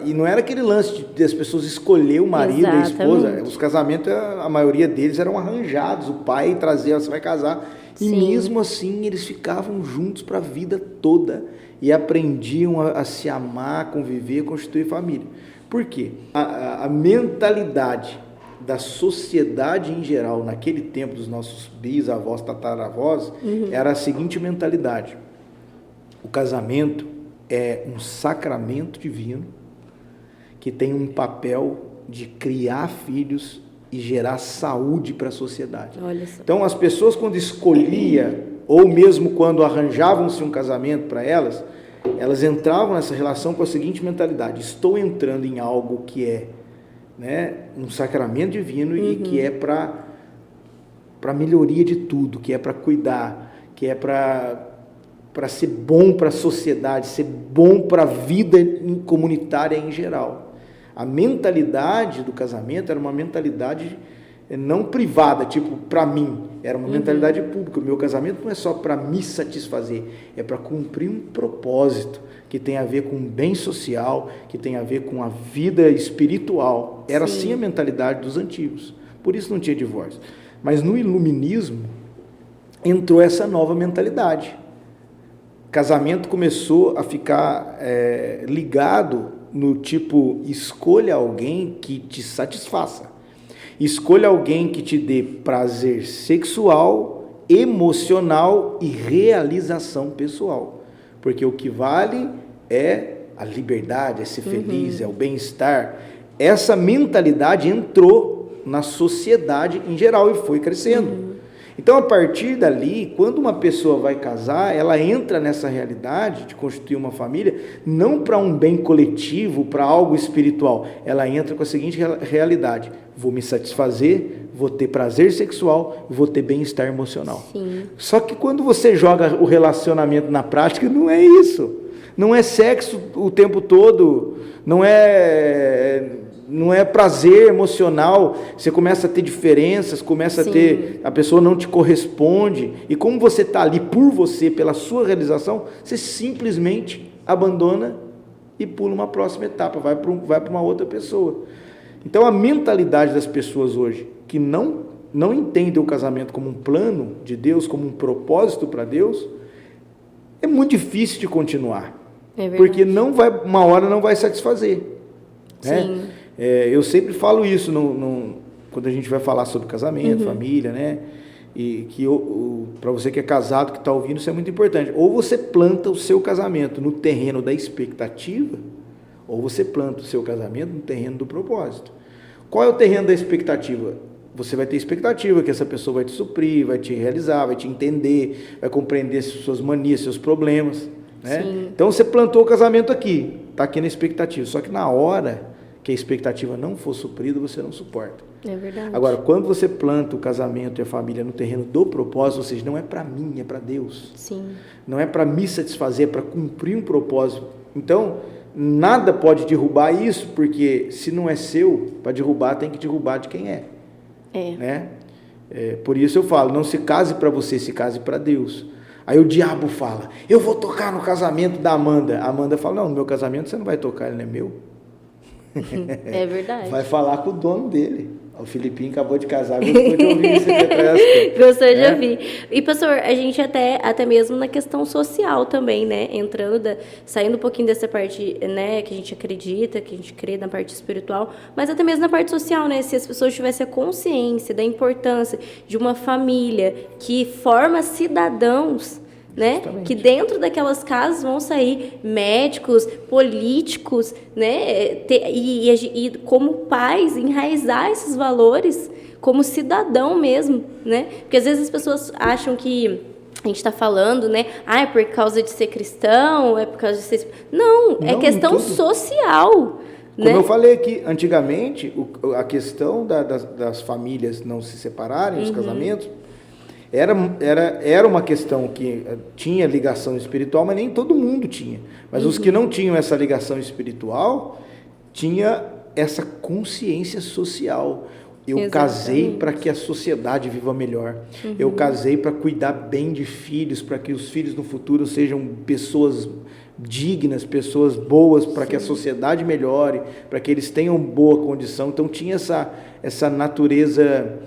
e não era aquele lance de as pessoas escolher o marido e a esposa. Os casamentos, a maioria deles eram arranjados. O pai trazia, você vai casar. E mesmo assim, eles ficavam juntos para a vida toda e aprendiam a se amar, conviver, constituir família. Por quê? A mentalidade da sociedade em geral, naquele tempo dos nossos bisavós, tataravós, era a seguinte mentalidade: o casamento é um sacramento divino que tem um papel de criar filhos e gerar saúde para a sociedade. Olha só. Então, as pessoas, quando escolhiam, ou mesmo quando arranjavam-se um casamento para elas entravam nessa relação com a seguinte mentalidade: estou entrando em algo que é, né, um sacramento divino e que é para melhoria de tudo, que é para cuidar, que é para ser bom para a sociedade, ser bom para a vida comunitária em geral. A mentalidade do casamento era uma mentalidade não privada, tipo, para mim, era uma mentalidade pública. O meu casamento não é só para me satisfazer, é para cumprir um propósito que tem a ver com o bem social, que tem a ver com a vida espiritual. Era assim a mentalidade dos antigos, por isso não tinha divórcio. Mas no iluminismo entrou essa nova mentalidade. Casamento começou a ficar ligado no tipo: escolha alguém que te satisfaça. Escolha alguém que te dê prazer sexual, emocional e realização pessoal. Porque o que vale é a liberdade, é ser feliz, é o bem-estar. Essa mentalidade entrou na sociedade em geral e foi crescendo. Então, a partir dali, quando uma pessoa vai casar, ela entra nessa realidade de constituir uma família, não para um bem coletivo, para algo espiritual. Ela entra com a seguinte realidade: vou me satisfazer, vou ter prazer sexual, vou ter bem-estar emocional. Sim. Só que quando você joga o relacionamento na prática, não é isso. Não é sexo o tempo todo, não é prazer emocional. Você começa a ter diferenças, começa a ter, a pessoa não te corresponde, e como você está ali por você, pela sua realização, você simplesmente abandona e pula uma próxima etapa, vai para uma outra pessoa. Então, a mentalidade das pessoas hoje, que não entendem o casamento como um plano de Deus, como um propósito para Deus, é muito difícil de continuar, porque uma hora não vai satisfazer, né? Sim. Eu sempre falo isso quando a gente vai falar sobre casamento, família, né? E que para você que é casado, que está ouvindo, isso é muito importante. Ou você planta o seu casamento no terreno da expectativa, ou você planta o seu casamento no terreno do propósito. Qual é o terreno da expectativa? Você vai ter expectativa que essa pessoa vai te suprir, vai te realizar, vai te entender, vai compreender suas manias, seus problemas, né? Então você plantou o casamento aqui, está aqui na expectativa. Só que na hora que a expectativa não for suprida, você não suporta. É verdade. Agora, quando você planta o casamento e a família no terreno do propósito, ou seja, não é para mim, é para Deus. Sim. Não é para me satisfazer, é para cumprir um propósito. Então, nada pode derrubar isso, porque se não é seu, para derrubar, tem que derrubar de quem é. Né? Por isso eu falo: não se case para você, se case para Deus. Aí o diabo fala: eu vou tocar no casamento da Amanda. A Amanda fala: não, no meu casamento você não vai tocar, ele não é meu. É verdade. Vai falar com o dono dele. O Filipinho acabou de casar, gostou de ouvir esse detalhe. Gostou de ouvir. E, pastor, a gente até mesmo na questão social também, né? Saindo um pouquinho dessa parte, né, que a gente acredita, que a gente crê na parte espiritual, mas até mesmo na parte social, né? Se as pessoas tivessem a consciência da importância de uma família que forma cidadãos, né? Justamente. Que dentro daquelas casas vão sair médicos, políticos, né? E como pais, enraizar esses valores como cidadão mesmo, né? Porque às vezes as pessoas acham que a gente está falando, né? Ah, é por causa de ser cristão, é por causa de ser... Não, é questão social. Como né? eu falei aqui, antigamente, a questão das famílias não se separarem, os casamentos, era uma questão que tinha ligação espiritual, mas nem todo mundo tinha. Mas os que não tinham essa ligação espiritual, tinha essa consciência social. Eu casei para que a sociedade viva melhor. Eu casei para cuidar bem de filhos, para que os filhos no futuro sejam pessoas dignas, pessoas boas, para que a sociedade melhore, para que eles tenham boa condição. Então tinha essa natureza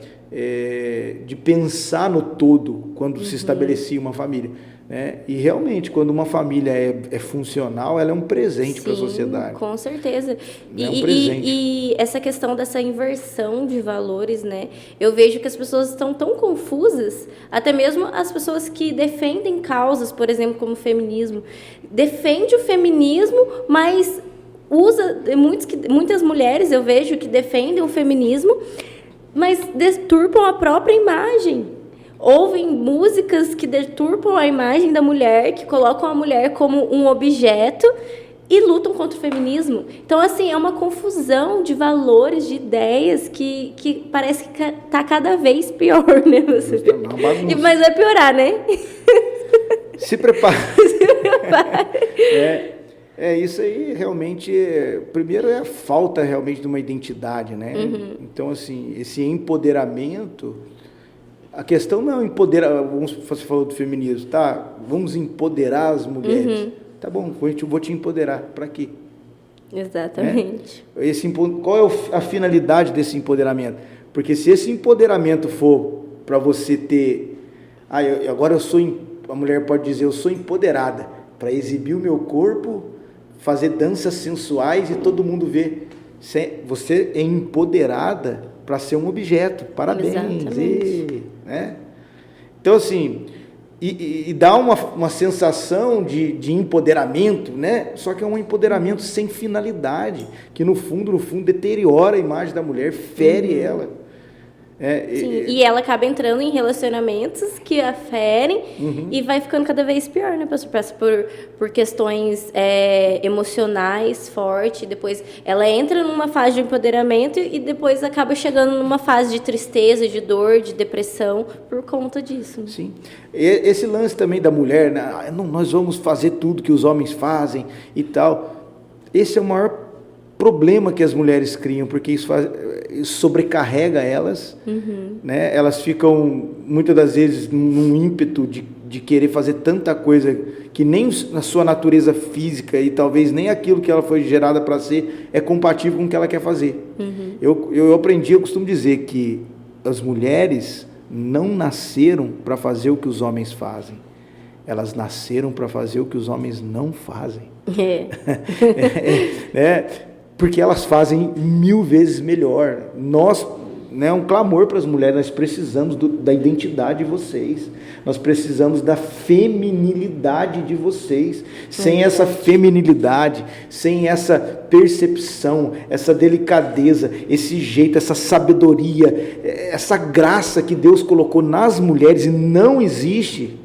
de pensar no todo quando se estabelecia uma família. Né? E realmente, quando uma família é funcional, ela é um presente para a sociedade. Com certeza. É um presente. E essa questão dessa inversão de valores, né? Eu vejo que as pessoas estão tão confusas, até mesmo as pessoas que defendem causas, por exemplo, como o feminismo. Defende o feminismo, mas usa muitas mulheres, eu vejo, que defendem o feminismo, mas deturpam a própria imagem. Ouvem músicas que deturpam a imagem da mulher, que colocam a mulher como um objeto e lutam contra o feminismo. Então, assim, é uma confusão de valores, de ideias que parece que está cada vez pior, né? Mas vai piorar, né? Se prepare. Isso aí realmente, primeiro é a falta realmente de uma identidade, né? Então, assim, esse empoderamento, a questão não é empoderar, você falou do feminismo, tá? Vamos empoderar as mulheres. Tá bom, vou te empoderar, para quê? Exatamente. Né? Qual é a finalidade desse empoderamento? Porque se esse empoderamento for para você ter... agora a mulher pode dizer, eu sou empoderada, para exibir o meu corpo, fazer danças sensuais e todo mundo ver. Você é empoderada para ser um objeto. Parabéns. Né? Então, assim, e dá uma sensação de empoderamento, né? Só que é um empoderamento sem finalidade, que no fundo, deteriora a imagem da mulher, fere ela. Sim, e ela acaba entrando em relacionamentos que a ferem e vai ficando cada vez pior, né, pastor? Passa por questões emocionais fortes, depois ela entra numa fase de empoderamento e depois acaba chegando numa fase de tristeza, de dor, de depressão, por conta disso. Sim. Esse lance também da mulher, né? Nós vamos fazer tudo que os homens fazem e tal. Esse é o maior problema que as mulheres criam, porque isso sobrecarrega elas, né? Elas ficam, muitas das vezes, num ímpeto de querer fazer tanta coisa que nem na sua natureza física e talvez nem aquilo que ela foi gerada para ser é compatível com o que ela quer fazer. Eu aprendi, eu costumo dizer que as mulheres não nasceram para fazer o que os homens fazem. Elas nasceram para fazer o que os homens não fazem. Porque elas fazem 1000 vezes melhor. Nós, né, um clamor para as mulheres, nós precisamos da identidade de vocês, nós precisamos da feminilidade de vocês. Sem essa feminilidade, sem essa percepção, essa delicadeza, esse jeito, essa sabedoria, essa graça que Deus colocou nas mulheres e não existe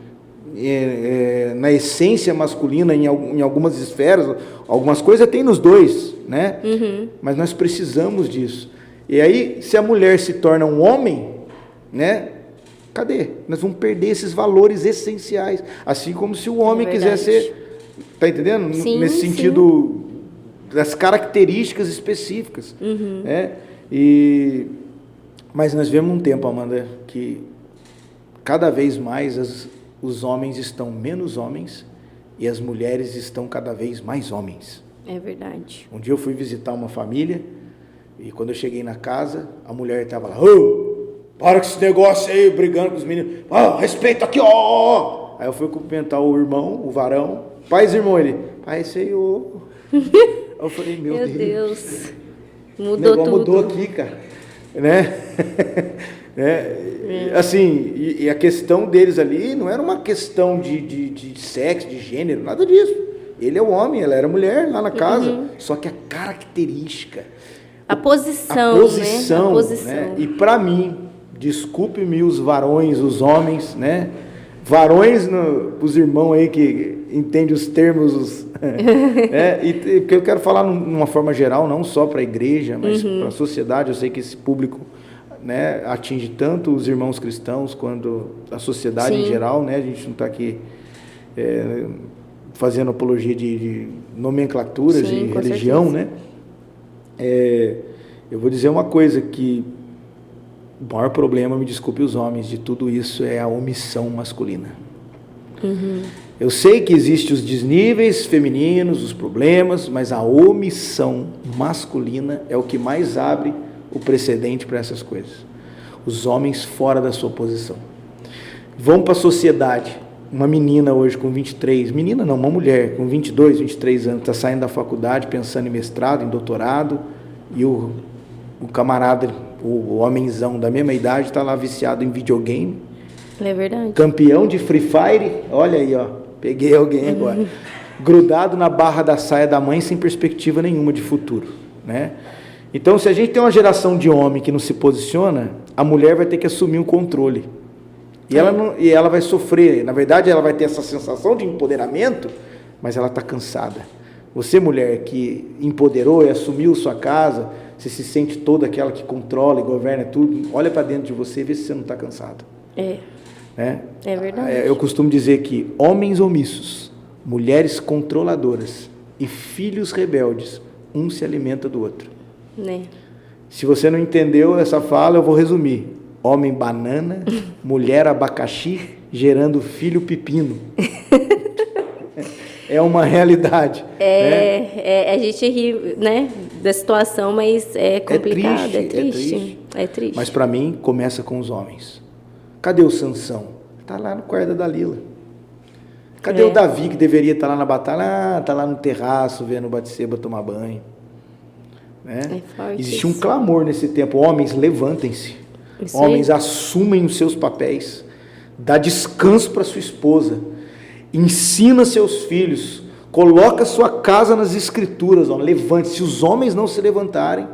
na essência masculina em algumas esferas, algumas coisas tem nos dois, né? Mas nós precisamos disso. E aí, se a mulher se torna um homem, né? Cadê? Nós vamos perder esses valores essenciais. Assim como se o homem quisesse ser... Tá entendendo? Sim, nesse sentido das características específicas. Né? Mas nós vemos um tempo, Amanda, que cada vez mais os homens estão menos homens e as mulheres estão cada vez mais homens. É verdade. Um dia eu fui visitar uma família E quando eu cheguei na casa, a mulher estava lá, ô, para com esse negócio aí, brigando com os meninos, respeito aqui, ó. Aí eu fui cumprimentar o irmão, o varão, paz, irmão, ele, pai, Senhor. Eu falei, meu Deus. Mudou tudo. Mudou aqui, cara, né? Assim, e a questão deles ali não era uma questão de sexo, de gênero, nada disso. Ele é o homem, ela era mulher lá na casa. Só que a característica, a posição, né? A posição. Né? E para mim, desculpe-me os varões, os homens, né? Varões, os irmãos aí que entendem os termos, e porque eu quero falar numa forma geral, não só para a igreja, mas para a sociedade. Eu sei que esse público, né, atinge tanto os irmãos cristãos quanto a sociedade em geral, né? A gente não está aqui fazendo apologia de nomenclaturas e religião, certeza. Né? Eu vou dizer uma coisa, que o maior problema, me desculpe os homens, de tudo isso é a omissão masculina. Eu sei que existem os desníveis femininos, os problemas, mas a omissão masculina é o que mais abre o precedente para essas coisas. Os homens fora da sua posição. Vão para a sociedade. Uma menina hoje com 23, menina não, uma mulher com 22, 23 anos, está saindo da faculdade pensando em mestrado, em doutorado, e o camarada, o homenzão da mesma idade, está lá viciado em videogame. É verdade. Campeão de Free Fire, olha aí, ó, peguei alguém agora. Grudado na barra da saia da mãe sem perspectiva nenhuma de futuro, né? Então, se a gente tem uma geração de homem que não se posiciona, a mulher vai ter que assumir um controle. E ela vai sofrer. Na verdade, ela vai ter essa sensação de empoderamento, mas ela está cansada. Você, mulher, que empoderou e assumiu sua casa, você se sente toda aquela que controla e governa tudo, olha para dentro de você e vê se você não está cansado. É verdade. Eu costumo dizer que homens omissos, mulheres controladoras e filhos rebeldes, um se alimenta do outro. Se você não entendeu essa fala, eu vou resumir. Homem banana, mulher abacaxi, gerando filho pepino. É uma realidade. A gente ri, né, da situação, mas é complicado, é triste. Mas para mim, começa com os homens. Cadê o Sansão? Está lá no quarto da Dalila. Cadê o Davi, que deveria estar lá na batalha? Está lá no terraço, vendo o Batseba tomar banho. Né? Existe um clamor nesse tempo. Homens, levantem-se. Homens, assumem os seus papéis. Dá descanso para sua esposa. Ensina seus filhos. Coloca sua casa nas escrituras. Levante. Se os homens não se levantarem,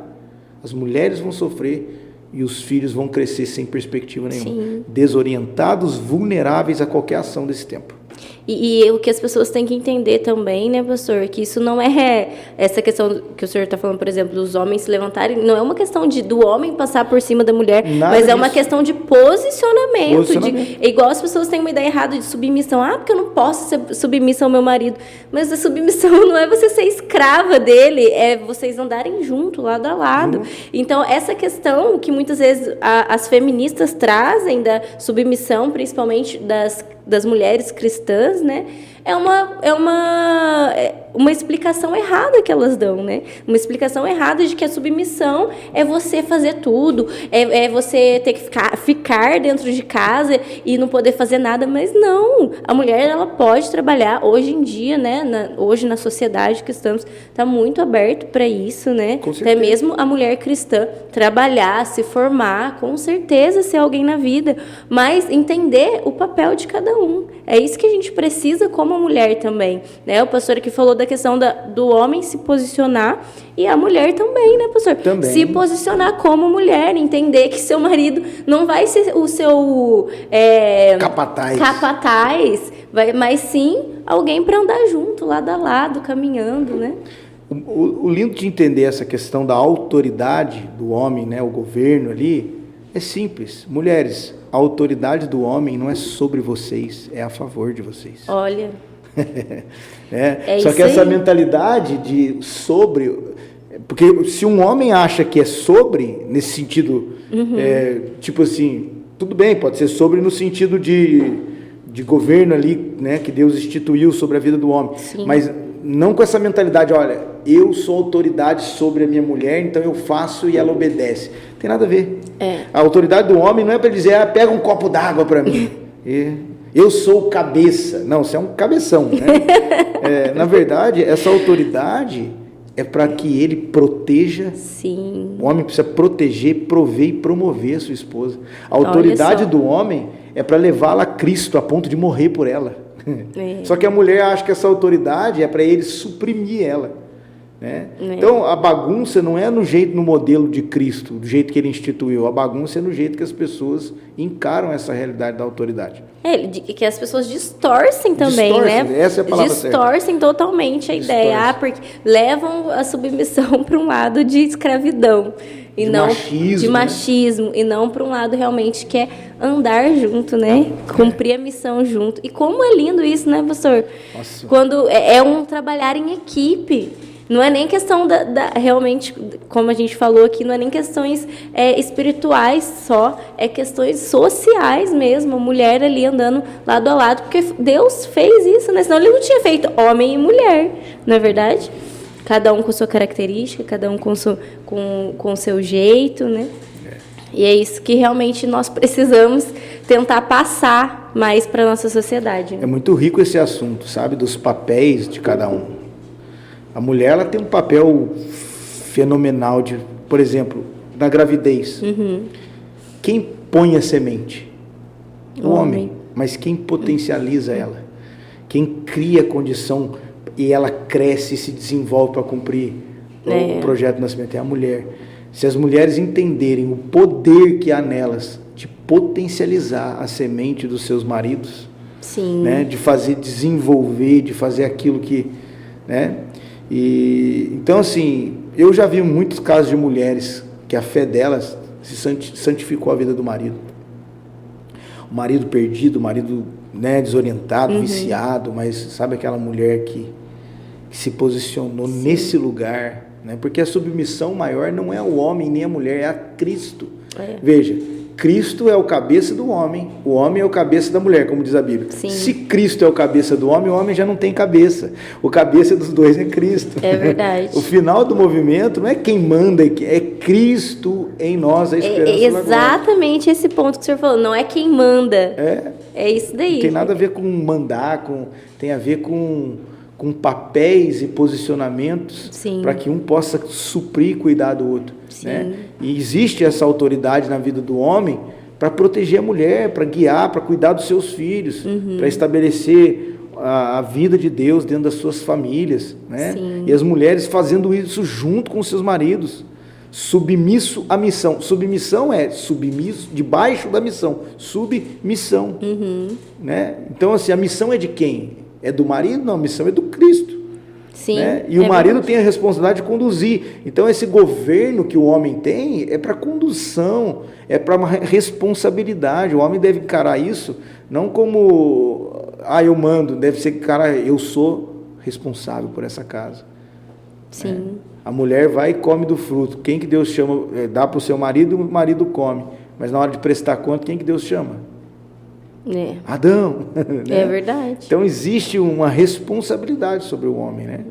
as mulheres vão sofrer e os filhos vão crescer sem perspectiva nenhuma. Desorientados, vulneráveis a qualquer ação desse tempo. E o que as pessoas têm que entender também, né, pastor, que isso não é essa questão que o senhor está falando, por exemplo, dos homens se levantarem, não é uma questão do homem passar por cima da mulher, mas é uma questão de posicionamento. Igual as pessoas têm uma ideia errada de submissão. Porque eu não posso ser submissa ao meu marido. Mas a submissão não é você ser escrava dele, é vocês andarem junto, lado a lado. Então, essa questão que muitas vezes as feministas trazem da submissão, principalmente das mulheres cristãs, né? É uma explicação errada que elas dão, né? Uma explicação errada de que a submissão é você fazer tudo, é você ter que ficar dentro de casa e não poder fazer nada, mas não. A mulher, ela pode trabalhar hoje em dia, né? Hoje na sociedade que estamos, está muito aberto para isso, né? Até mesmo a mulher cristã trabalhar, se formar, com certeza ser alguém na vida, mas entender o papel de cada um. É isso que a gente precisa como mulher também, né? O pastor aqui falou da questão do homem se posicionar e a mulher também, né, pastor? Também. Se posicionar como mulher, entender que seu marido não vai ser o seu capataz, mas sim alguém para andar junto, lado a lado, caminhando, né? O lindo de entender essa questão da autoridade do homem, né, o governo ali, é simples. Mulheres, a autoridade do homem não é sobre vocês, é a favor de vocês. Olha. Só que essa mentalidade de sobre... Porque se um homem acha que é sobre, nesse sentido, tipo assim, tudo bem, pode ser sobre no sentido de governo ali, né, que Deus instituiu sobre a vida do homem. Sim. Mas não com essa mentalidade, olha, eu sou autoridade sobre a minha mulher, então eu faço e ela obedece. Não tem nada a ver. A autoridade do homem não é para ele dizer, pega um copo d'água para mim. Eu sou o cabeça. Não, você é um cabeção, né? Na verdade, essa autoridade é para que ele proteja. Sim. O homem precisa proteger, prover e promover a sua esposa. A autoridade do homem é para levá-la a Cristo, a ponto de morrer por ela. Só que a mulher acha que essa autoridade é para ele suprimir ela. Né? Então, a bagunça não é no modelo de Cristo, do jeito que ele instituiu. A bagunça é no jeito que as pessoas encaram essa realidade da autoridade. Que as pessoas distorcem também, né? Essa é a palavra certa. Distorcem totalmente a ideia, porque levam a submissão para um lado de escravidão. E não de machismo, e não para um lado realmente que é andar junto, né? Cumprir a missão junto. E como é lindo isso, né, pastor? Nossa. Quando é um trabalhar em equipe. Não é nem questão realmente, como a gente falou aqui, não é nem questões espirituais só, é questões sociais mesmo, a mulher ali andando lado a lado, porque Deus fez isso, né? Senão ele não tinha feito homem e mulher, não é verdade? Cada um com sua característica, cada um com seu jeito, né? E é isso que realmente nós precisamos tentar passar mais para a nossa sociedade. Né? É muito rico esse assunto, sabe? Dos papéis de cada um. A mulher, ela tem um papel fenomenal por exemplo, na gravidez. Quem põe a semente? O homem. Mas quem potencializa ela? Quem cria a condição e ela cresce e se desenvolve para cumprir o projeto do nascimento? É a mulher. Se as mulheres entenderem o poder que há nelas de potencializar a semente dos seus maridos, né? De fazer desenvolver, de fazer aquilo que... Né? Então, assim, eu já vi muitos casos de mulheres que a fé delas se santificou a vida do marido. O marido perdido, o marido, né, desorientado, viciado, mas sabe aquela mulher que se posicionou nesse lugar, né? Porque a submissão maior não é o homem nem a mulher, é a Cristo. Veja, Cristo é o cabeça do homem, o homem é o cabeça da mulher, como diz a Bíblia. Se Cristo é o cabeça do homem, o homem já não tem cabeça. O cabeça dos dois é Cristo. É verdade. O final do movimento não é quem manda, é Cristo em nós, a esperança da glória. Exatamente esse ponto que o senhor falou, não é quem manda. É isso daí. Não tem nada a ver com mandar, tem a ver com papéis e posicionamentos para que um possa suprir e cuidar do outro. Né? E existe essa autoridade na vida do homem para proteger a mulher, para guiar, para cuidar dos seus filhos, para estabelecer a vida de Deus dentro das suas famílias. Né? E as mulheres fazendo isso junto com os seus maridos. Submisso à missão. Submissão é submisso, debaixo da missão. Submissão. Né? Então, assim, a missão é de quem? É do marido? Não, a missão é do Cristo. Né? E o marido tem a responsabilidade de conduzir. Então, esse governo que o homem tem é para condução, é para uma responsabilidade. O homem deve encarar isso não como, eu mando, deve ser, eu sou responsável por essa casa. Né? A mulher vai e come do fruto. Quem que Deus chama, dá para o seu marido, o marido come. Mas na hora de prestar conta, quem que Deus chama? Adão. Né? É verdade. Então existe uma responsabilidade sobre o homem, né?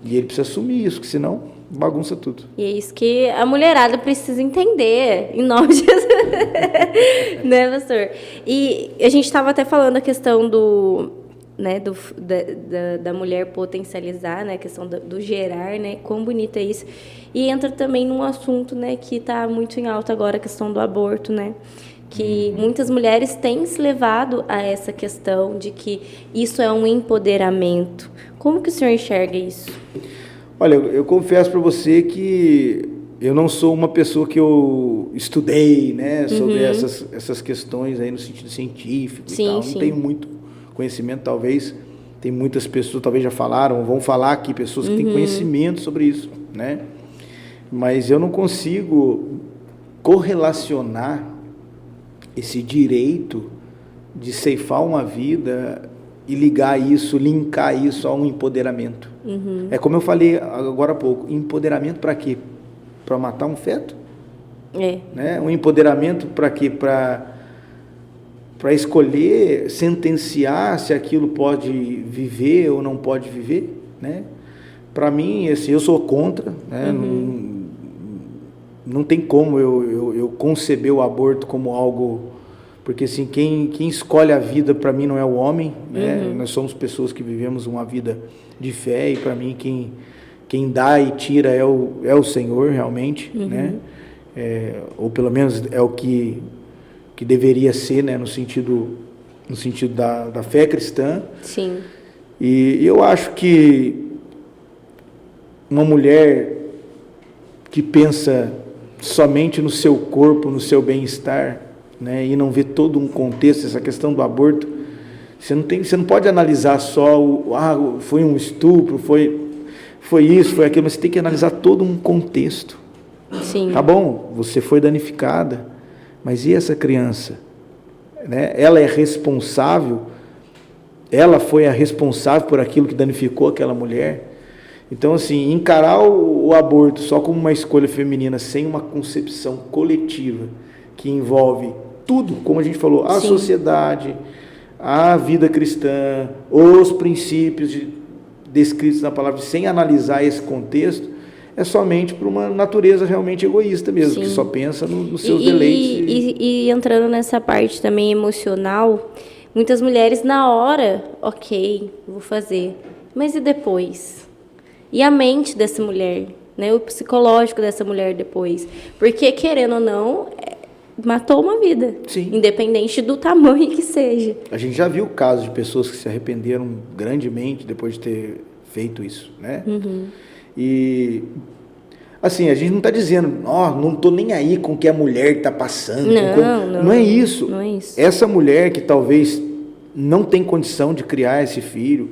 E ele precisa assumir isso, que senão bagunça tudo. E é isso que a mulherada precisa entender, em nome de Jesus. Né, pastor? E a gente estava até falando a questão da mulher potencializar, né, a questão do gerar, né, quão bonito é isso. E entra também num assunto, né, que está muito em alta agora, a questão do aborto, né? Que muitas mulheres têm se levado a essa questão de que isso é um empoderamento. Como que o senhor enxerga isso? Olha, eu confesso para você que eu não sou uma pessoa que eu estudei, né, sobre essas questões aí no sentido científico e tal. Não tenho muito conhecimento, talvez. Tem muitas pessoas, talvez já falaram, vão falar aqui, pessoas que têm conhecimento sobre isso, né? Mas eu não consigo correlacionar esse direito de ceifar uma vida e linkar isso a um empoderamento. É como eu falei agora há pouco, empoderamento para quê? Para matar um feto? Né? Um empoderamento para quê? Para escolher, sentenciar se aquilo pode viver ou não pode viver? né? Para mim, assim, eu sou contra, né? Não tem como eu conceber o aborto como algo... Porque, assim, quem escolhe a vida, para mim, não é o homem, né? Nós somos pessoas que vivemos uma vida de fé e, para mim, quem dá e tira é o Senhor, realmente, né? Ou, pelo menos, é o que deveria ser, né? No sentido da fé cristã. Sim. E eu acho que uma mulher que pensa somente no seu corpo, no seu bem-estar, né, e não vê todo um contexto, essa questão do aborto, você não pode analisar só foi um estupro, foi isso, foi aquilo, mas você tem que analisar todo um contexto. Sim. Tá bom, você foi danificada, mas e essa criança? Né? Ela foi a responsável por aquilo que danificou aquela mulher. Então, assim, encarar o aborto só como uma escolha feminina, sem uma concepção coletiva, que envolve tudo, como a gente falou, a sociedade, a vida cristã, os princípios descritos na palavra, sem analisar esse contexto, é somente por uma natureza realmente egoísta mesmo, que só pensa nos seus deleites. E entrando nessa parte também emocional, muitas mulheres na hora, ok, vou fazer, mas e depois? E a mente dessa mulher, né? O psicológico dessa mulher depois. Porque, querendo ou não, matou uma vida. Sim. Independente do tamanho que seja. A gente já viu casos de pessoas que se arrependeram grandemente depois de ter feito isso, né? E, assim, a gente não está dizendo, não estou nem aí com o que a mulher está passando. Não é isso. Não é isso. Essa mulher que talvez não tem condição de criar esse filho,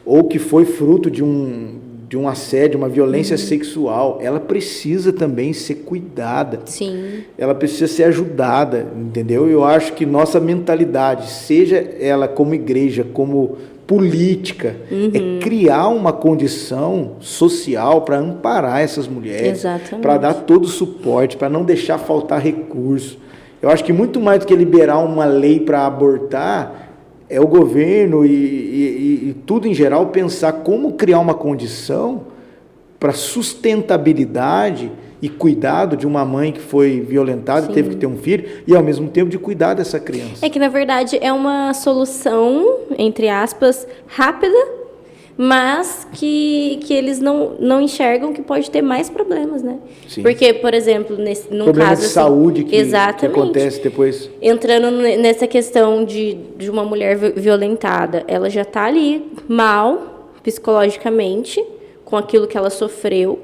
ou que foi fruto de um assédio, uma violência sexual, ela precisa também ser cuidada. Sim. Ela precisa ser ajudada, entendeu? Eu acho que nossa mentalidade, seja ela como igreja, como política, é criar uma condição social para amparar essas mulheres, para dar todo o suporte, para não deixar faltar recurso. Eu acho que muito mais do que liberar uma lei para abortar, é o governo e tudo em geral pensar como criar uma condição para sustentabilidade e cuidado de uma mãe que foi violentada e teve que ter um filho, e ao mesmo tempo de cuidar dessa criança. É que, na verdade, é uma solução, entre aspas, rápida, mas que eles não enxergam que pode ter mais problemas, né? Sim. Porque, por exemplo, num problema caso de assim, saúde que acontece depois. Entrando nessa questão de uma mulher violentada, ela já está ali mal, psicologicamente, com aquilo que ela sofreu,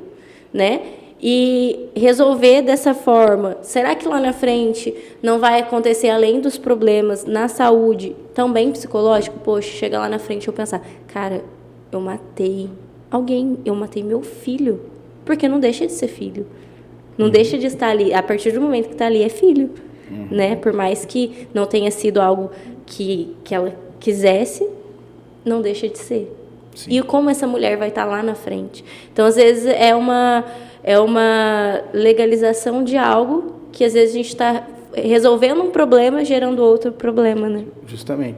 né? E resolver dessa forma, será que lá na frente não vai acontecer, além dos problemas na saúde, também psicológico? Poxa, chega lá na frente e eu pensar, cara, eu matei alguém, eu matei meu filho, porque não deixa de ser filho, não deixa de estar ali, a partir do momento que está ali é filho, né? Por mais que não tenha sido algo que ela quisesse, não deixa de ser. Sim. E como essa mulher vai estar lá na frente? Então, às vezes, é uma legalização de algo que, às vezes, a gente está resolvendo um problema, gerando outro problema, né? Justamente.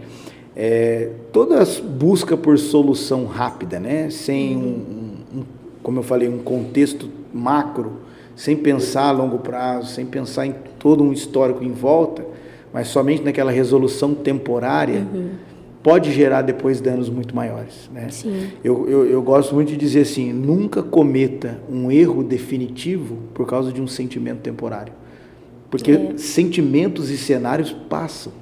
Toda busca por solução rápida, né? Sem, como eu falei, um contexto macro, sem pensar a longo prazo, sem pensar em todo um histórico em volta, mas somente naquela resolução temporária, pode gerar depois danos muito maiores, né? Sim. Eu gosto muito de dizer assim, nunca cometa um erro definitivo por causa de um sentimento temporário. Porque sentimentos e cenários passam.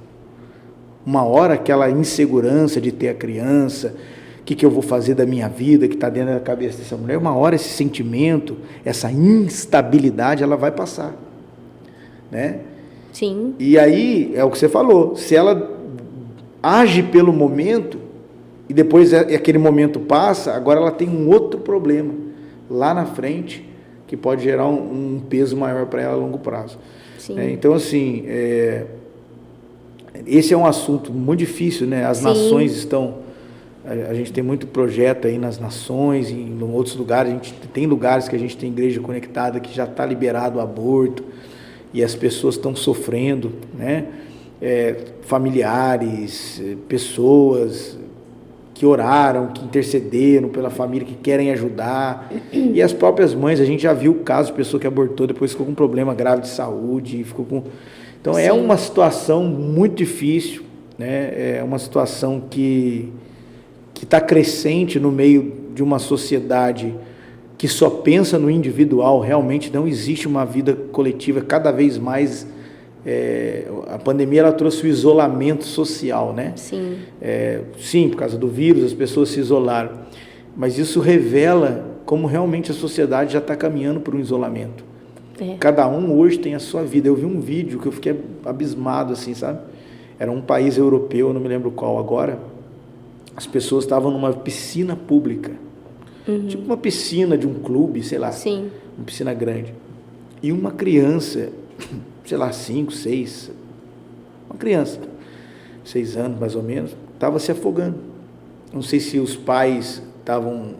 Uma hora aquela insegurança de ter a criança, o que eu vou fazer da minha vida, que está dentro da cabeça dessa mulher, uma hora esse sentimento, essa instabilidade, ela vai passar, né? Sim. E aí, é o que você falou, se ela age pelo momento, e depois aquele momento passa, agora ela tem um outro problema lá na frente, que pode gerar um peso maior para ela a longo prazo. Sim. Então, assim, esse é um assunto muito difícil, né? As nações estão... A gente tem muito projeto aí nas nações, em outros lugares. A gente tem lugares que a gente tem igreja conectada que já está liberado o aborto e as pessoas estão sofrendo, né? Familiares, pessoas que oraram, que intercederam pela família, que querem ajudar. E as próprias mães, a gente já viu o caso de pessoa que abortou, depois ficou com um problema grave de saúde, ficou com... Então é uma situação muito difícil, né? É uma situação que está crescente no meio de uma sociedade que só pensa no individual. Realmente não existe uma vida coletiva. Cada vez mais a pandemia ela trouxe o isolamento social, né? Sim. Sim, por causa do vírus as pessoas se isolaram, mas isso revela como realmente a sociedade já está caminhando para um isolamento. Cada um hoje tem a sua vida. Eu vi um vídeo que eu fiquei abismado, assim, sabe? Era um país europeu, não me lembro qual agora. As pessoas estavam numa piscina pública, tipo uma piscina de um clube, sei lá, Sim. uma piscina grande. E uma criança, sei lá, 5, 6, uma criança, 6 anos mais ou menos, estava se afogando. Não sei se os pais estavam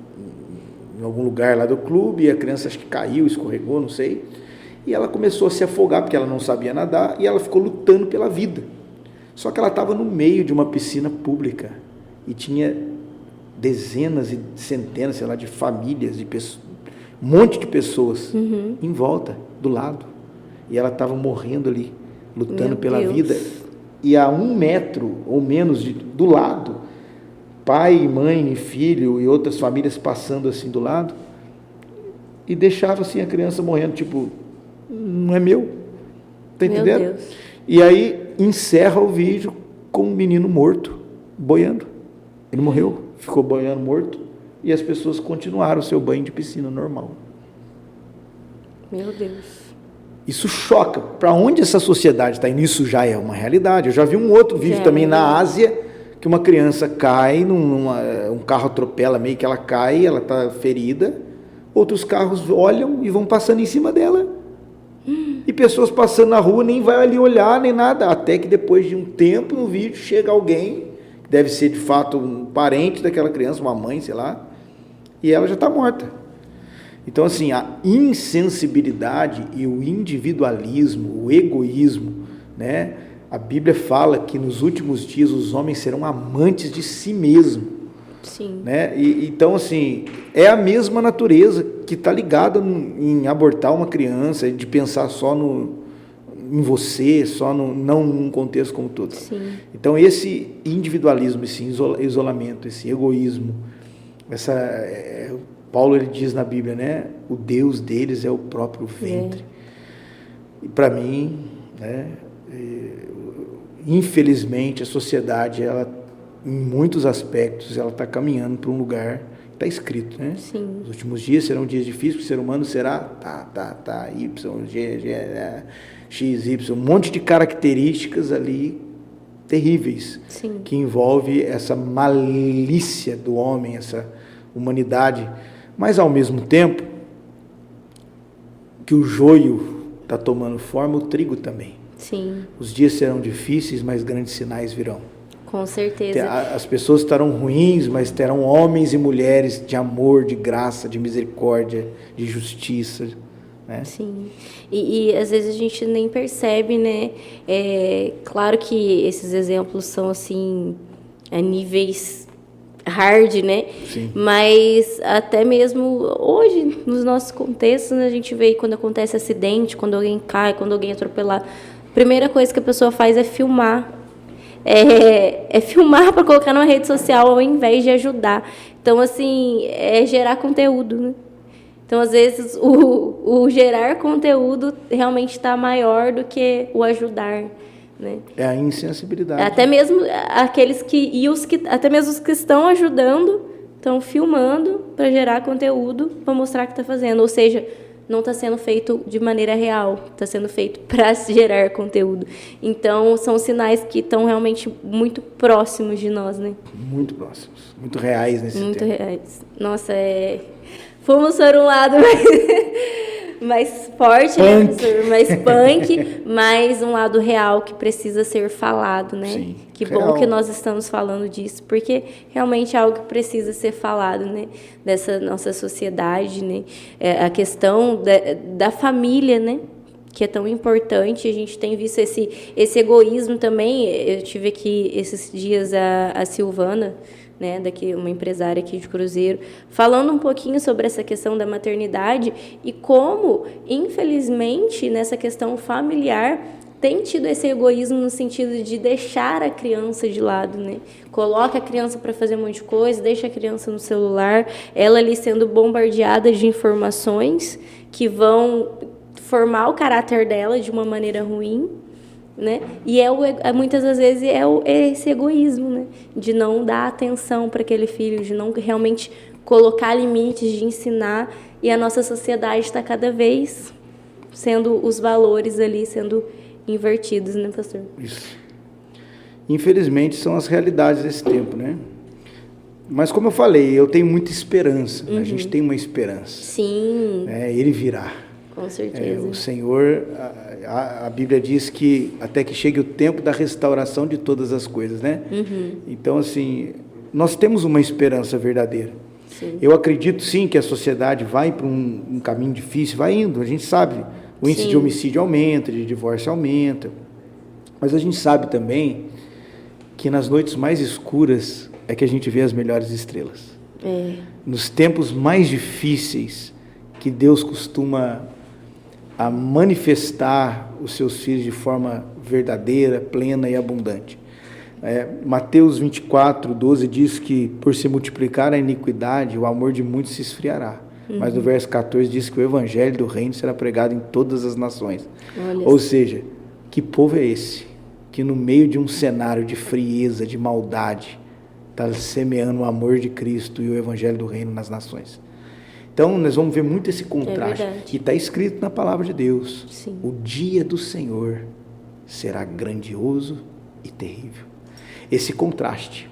em algum lugar lá do clube, e a criança acho que caiu, escorregou, não sei, e ela começou a se afogar, porque ela não sabia nadar, e ela ficou lutando pela vida. Só que ela estava no meio de uma piscina pública, e tinha dezenas e centenas, sei lá, de famílias, de pessoas, um monte de pessoas em volta, do lado. E ela estava morrendo ali, lutando pela vida. E a 1 metro ou menos do lado, pai, mãe e filho e outras famílias passando assim do lado, e deixava assim a criança morrendo, tipo, não é meu. Tá entendendo? Meu Deus. E aí encerra o vídeo com um menino morto, boiando. Ele morreu, ficou boiando morto, e as pessoas continuaram o seu banho de piscina normal. Meu Deus. Isso choca. Para onde essa sociedade está indo? Isso já é uma realidade. Eu já vi um outro vídeo também na Ásia, que uma criança cai, um carro atropela, meio que ela cai, ela está ferida, outros carros olham e vão passando em cima dela. E pessoas passando na rua nem vai ali olhar, nem nada, até que depois de um tempo no vídeo chega alguém, deve ser de fato um parente daquela criança, uma mãe, sei lá, e ela já está morta. Então, assim, a insensibilidade e o individualismo, o egoísmo, né? A Bíblia fala que nos últimos dias os homens serão amantes de si mesmos. Sim. Né? Então, assim, é a mesma natureza que está ligada em abortar uma criança, de pensar só em você, não num contexto como todo. Sim. Então, esse individualismo, esse isolamento, esse egoísmo, Paulo ele diz na Bíblia, né? O Deus deles é o próprio ventre. E para mim, né? Infelizmente, a sociedade, ela, em muitos aspectos, ela está caminhando para um lugar, está escrito, né? Sim. Os últimos dias serão dias difíceis, o ser humano será Y, X, Y, um monte de características ali terríveis. Sim. Que envolve essa malícia do homem, essa humanidade. Mas, ao mesmo tempo, que o joio está tomando forma, o trigo também. Sim. Os dias serão difíceis, mas grandes sinais virão. Com certeza. As pessoas estarão ruins, mas terão homens e mulheres de amor, de graça, de misericórdia, de justiça. Né? Sim. E às vezes a gente nem percebe, né? Claro que esses exemplos são, assim, a níveis hard, né? Sim. Mas até mesmo hoje, nos nossos contextos, né, a gente vê quando acontece acidente, quando alguém cai, quando alguém atropelar, a primeira coisa que a pessoa faz é filmar. É filmar para colocar numa rede social ao invés de ajudar. Então, assim, é gerar conteúdo, né? Então, às vezes, o gerar conteúdo realmente está maior do que o ajudar. Né? É a insensibilidade. Até mesmo aqueles até mesmo os que estão ajudando, estão filmando para gerar conteúdo, para mostrar que está fazendo. Ou seja, não está sendo feito de maneira real, está sendo feito para gerar conteúdo. Então, são sinais que estão realmente muito próximos de nós, né? Muito próximos, muito reais nesse muito tempo. Muito reais. Nossa, fomos para um lado mais forte, né, professor? Mais punk, mas um lado real que precisa ser falado, né? Sim, que real. bom que nós estamos falando disso, porque realmente é algo que precisa ser falado, né? Dessa nossa sociedade, né? A questão da família, né? que é tão importante. A gente tem visto esse egoísmo também. Eu tive aqui esses dias a Silvana, né, daqui, uma empresária aqui de Cruzeiro, falando um pouquinho sobre essa questão da maternidade e como, infelizmente, nessa questão familiar, tem tido esse egoísmo no sentido de deixar a criança de lado, né? Coloca a criança para fazer um monte de coisa, deixa a criança no celular, ela ali sendo bombardeada de informações que vão formar o caráter dela de uma maneira ruim, né? E muitas das vezes esse egoísmo, né? De não dar atenção para aquele filho, de não realmente colocar limites, de ensinar, e a nossa sociedade está cada vez sendo os valores ali sendo invertidos, né, pastor? Isso. Infelizmente, são as realidades desse tempo, né? Mas, como eu falei, eu tenho muita esperança. Né? A gente tem uma esperança. Sim. Ele virá. Com certeza. O Senhor, a Bíblia diz que até que chegue o tempo da restauração de todas as coisas, né? Então, assim, nós temos uma esperança verdadeira. Sim. Eu acredito, sim, que a sociedade vai para um caminho difícil, vai indo, a gente sabe. O índice de homicídio aumenta, de divórcio aumenta. Mas a gente sabe também que nas noites mais escuras é que a gente vê as melhores estrelas. Nos tempos mais difíceis que Deus costuma a manifestar os seus filhos de forma verdadeira, plena e abundante. Mateus 24:12 diz que por se multiplicar a iniquidade, o amor de muitos se esfriará. Mas no verso 14 diz que o evangelho do reino será pregado em todas as nações. Ou seja, que povo é esse que no meio de um cenário de frieza, de maldade, está semeando o amor de Cristo e o evangelho do reino nas nações? Então, nós vamos ver muito esse contraste. E está escrito na palavra de Deus. Sim. O dia do Senhor será grandioso e terrível. Esse contraste,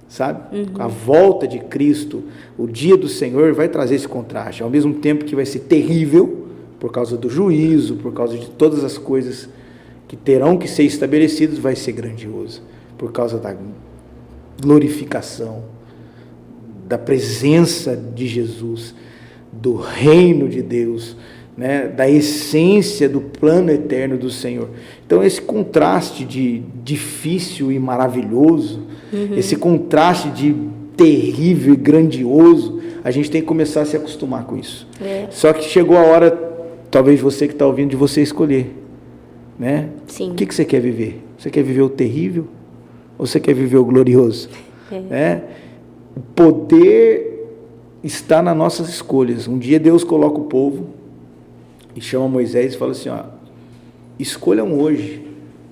sabe? A volta de Cristo, o dia do Senhor vai trazer esse contraste. Ao mesmo tempo que vai ser terrível, por causa do juízo, por causa de todas as coisas que terão que ser estabelecidas, vai ser grandioso. Por causa da glorificação, da presença de Jesus, do reino de Deus, né, da essência do plano eterno do Senhor. Então, esse contraste de difícil e maravilhoso, esse contraste de terrível e grandioso, a gente tem que começar a se acostumar com isso. Só que chegou a hora, talvez você que está ouvindo, de você escolher. Né? Sim. O que você quer viver? Você quer viver o terrível? Ou você quer viver o glorioso? O poder está nas nossas escolhas. Um dia Deus coloca o povo e chama Moisés e fala assim, escolham hoje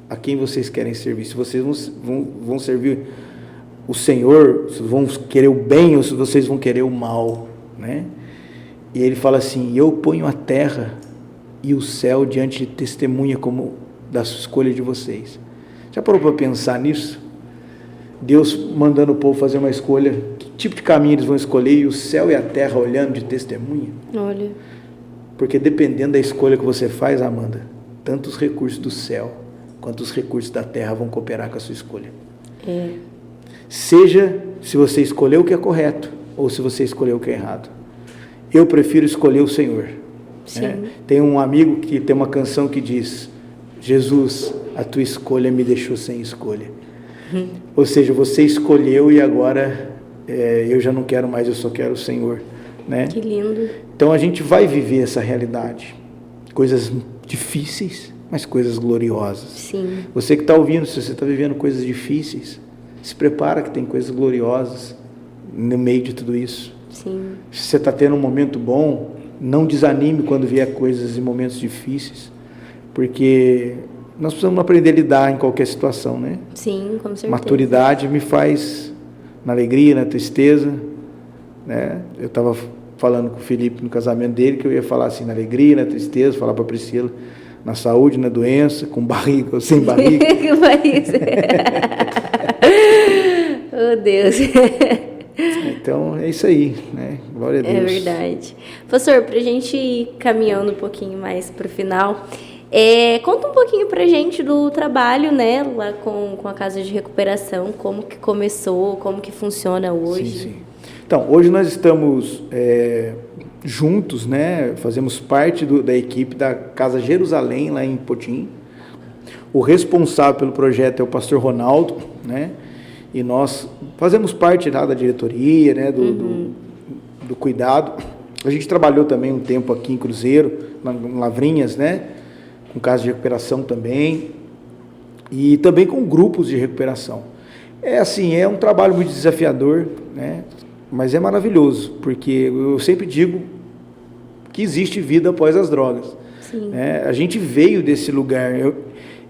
a quem vocês querem servir. Se vocês vão servir o Senhor, se vão querer o bem ou se vocês vão querer o mal, né? E ele fala assim, eu ponho a terra e o céu diante de testemunha como da escolha de vocês. Já parou para pensar nisso? Deus mandando o povo fazer uma escolha, que tipo de caminho eles vão escolher, e o céu e a terra olhando de testemunha? Olha. Porque dependendo da escolha que você faz, Amanda, tanto os recursos do céu quanto os recursos da terra vão cooperar com a sua escolha. Seja se você escolheu o que é correto ou se você escolheu o que é errado. Eu prefiro escolher o Senhor. Tem um amigo que tem uma canção que diz, Jesus, a tua escolha me deixou sem escolha. Ou seja, você escolheu e agora eu já não quero mais, eu só quero o Senhor, né? Que lindo. Então a gente vai viver essa realidade, coisas difíceis, mas coisas gloriosas. Sim. Você que está ouvindo, se você está vivendo coisas difíceis, se prepara que tem coisas gloriosas no meio de tudo isso. Sim. Se você está tendo um momento bom, não desanime quando vier coisas e momentos difíceis, porque nós precisamos aprender a lidar em qualquer situação, né? Sim, com certeza. Maturidade me faz na alegria, na tristeza, né? Eu estava falando com o Felipe no casamento dele, que eu ia falar assim, na alegria, na tristeza, falar para a Priscila, na saúde, na doença, com barriga ou sem barriga. Que barriga. Oh, Deus. Então, é isso aí, né? Glória a Deus. É verdade. Pastor, para a gente ir caminhando um pouquinho mais para o final, conta um pouquinho para a gente do trabalho, né, lá com a Casa de Recuperação, como que começou, como que funciona hoje. Sim. Então, hoje nós estamos juntos, né, fazemos parte da equipe da Casa Jerusalém, lá em Potim. O responsável pelo projeto é o pastor Ronaldo, né, e nós fazemos parte lá da diretoria, né, do cuidado. A gente trabalhou também um tempo aqui em Cruzeiro, em Lavrinhas, né, com casa de recuperação também, e também com grupos de recuperação. É assim, é um trabalho muito desafiador, né, mas é maravilhoso, porque eu sempre digo que existe vida após as drogas. Né? A gente veio desse lugar.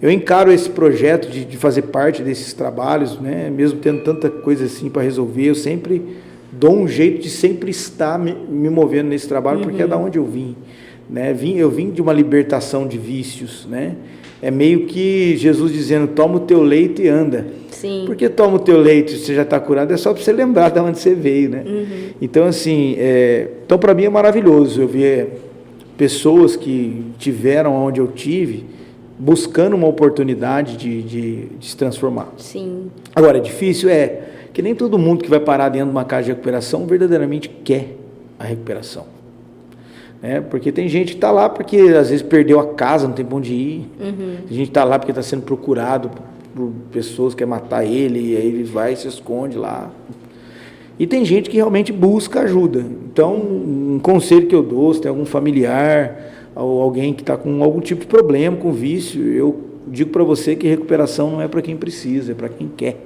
Eu encaro esse projeto de fazer parte desses trabalhos, né? Mesmo tendo tanta coisa assim para resolver, eu sempre dou um jeito de sempre estar me movendo nesse trabalho, porque é da onde eu vim. Né? Eu vim de uma libertação de vícios, né? É meio que Jesus dizendo, toma o teu leito e anda. Sim. Porque toma o teu leito e você já está curado, é só para você lembrar de onde você veio, né? Então, assim, então para mim é maravilhoso eu ver pessoas que tiveram onde eu tive, buscando uma oportunidade de se transformar. Sim. Agora, difícil que nem todo mundo que vai parar dentro de uma casa de recuperação verdadeiramente quer a recuperação. Porque tem gente que está lá porque às vezes perdeu a casa, não tem pra onde ir. Tem gente que está lá porque está sendo procurado por pessoas que querem matar ele, e aí ele vai e se esconde lá. E tem gente que realmente busca ajuda. Então, um conselho que eu dou, se tem algum familiar ou alguém que está com algum tipo de problema, com vício, eu digo para você que recuperação não é para quem precisa, é para quem quer.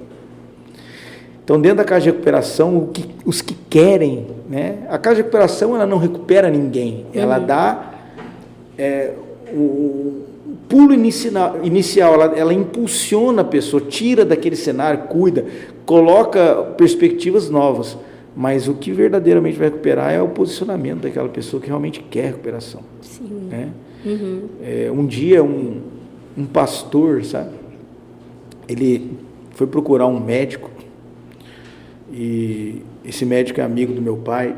Então, dentro da casa de recuperação, os que querem, né? A casa de recuperação ela não recupera ninguém, ela dá o pulo inicial, ela impulsiona a pessoa, tira daquele cenário, cuida, coloca perspectivas novas, mas o que verdadeiramente vai recuperar é o posicionamento daquela pessoa que realmente quer recuperação. Sim. Né? Um dia um pastor, sabe, ele foi procurar um médico, e esse médico é amigo do meu pai,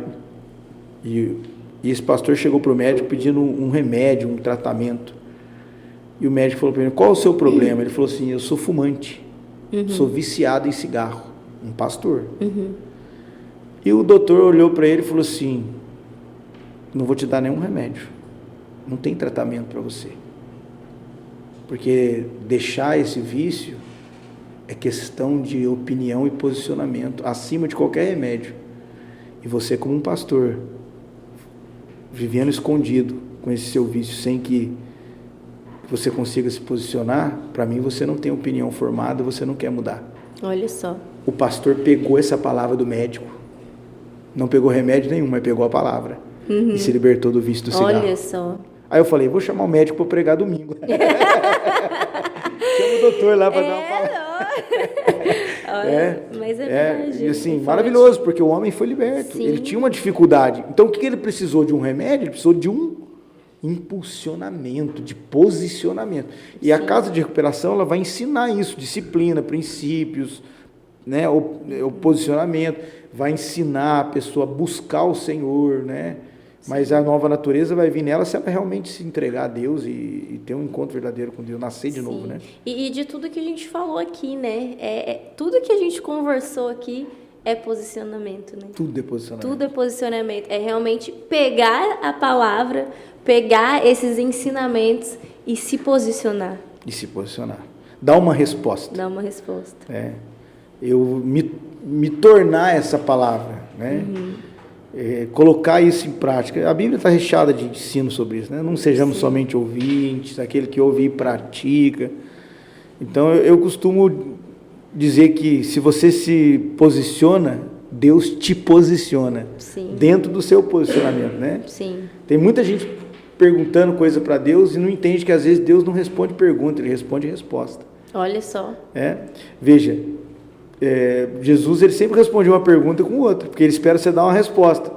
e esse pastor chegou para o médico pedindo um remédio, um tratamento, e o médico falou para ele, qual é o seu problema? Ele falou assim, eu sou fumante, sou viciado em cigarro, um pastor. E o doutor olhou para ele e falou assim, não vou te dar nenhum remédio, não tem tratamento para você, porque deixar esse vício é questão de opinião e posicionamento, acima de qualquer remédio. E você, como um pastor, vivendo escondido com esse seu vício, sem que você consiga se posicionar, para mim você não tem opinião formada, você não quer mudar. Olha só. O pastor pegou essa palavra do médico, não pegou remédio nenhum, mas pegou a palavra, e se libertou do vício do cigarro. Olha só. Aí eu falei, vou chamar o médico para pregar domingo. Chama o doutor lá para dar uma palavra. Mas é verdade. E assim, maravilhoso, porque o homem foi liberto. Sim. Ele tinha uma dificuldade. Então, o que ele precisou de um remédio? Ele precisou de um impulsionamento, de posicionamento. E a casa de recuperação, ela vai ensinar isso, disciplina, princípios, né, o posicionamento, vai ensinar a pessoa a buscar o Senhor, né? Mas a nova natureza vai vir nela se ela realmente se entregar a Deus e ter um encontro verdadeiro com Deus, nascer de novo, né? E de tudo que a gente falou aqui, né? Tudo que a gente conversou aqui é posicionamento, né? Tudo é posicionamento. Tudo é posicionamento. É realmente pegar a palavra, pegar esses ensinamentos e se posicionar. E se posicionar. Dar uma resposta. Dar uma resposta. Eu me tornar essa palavra, né? Colocar isso em prática. A Bíblia está recheada de ensino sobre isso, né? Não sejamos somente ouvintes, aquele que ouve e pratica. Então eu costumo dizer que se você se posiciona, Deus te posiciona. Sim. Dentro do seu posicionamento, né? Sim. Tem muita gente perguntando coisa para Deus e não entende que às vezes Deus não responde pergunta, ele responde resposta. Olha só. Veja, Jesus ele sempre responde uma pergunta com outra, porque ele espera você dar uma resposta.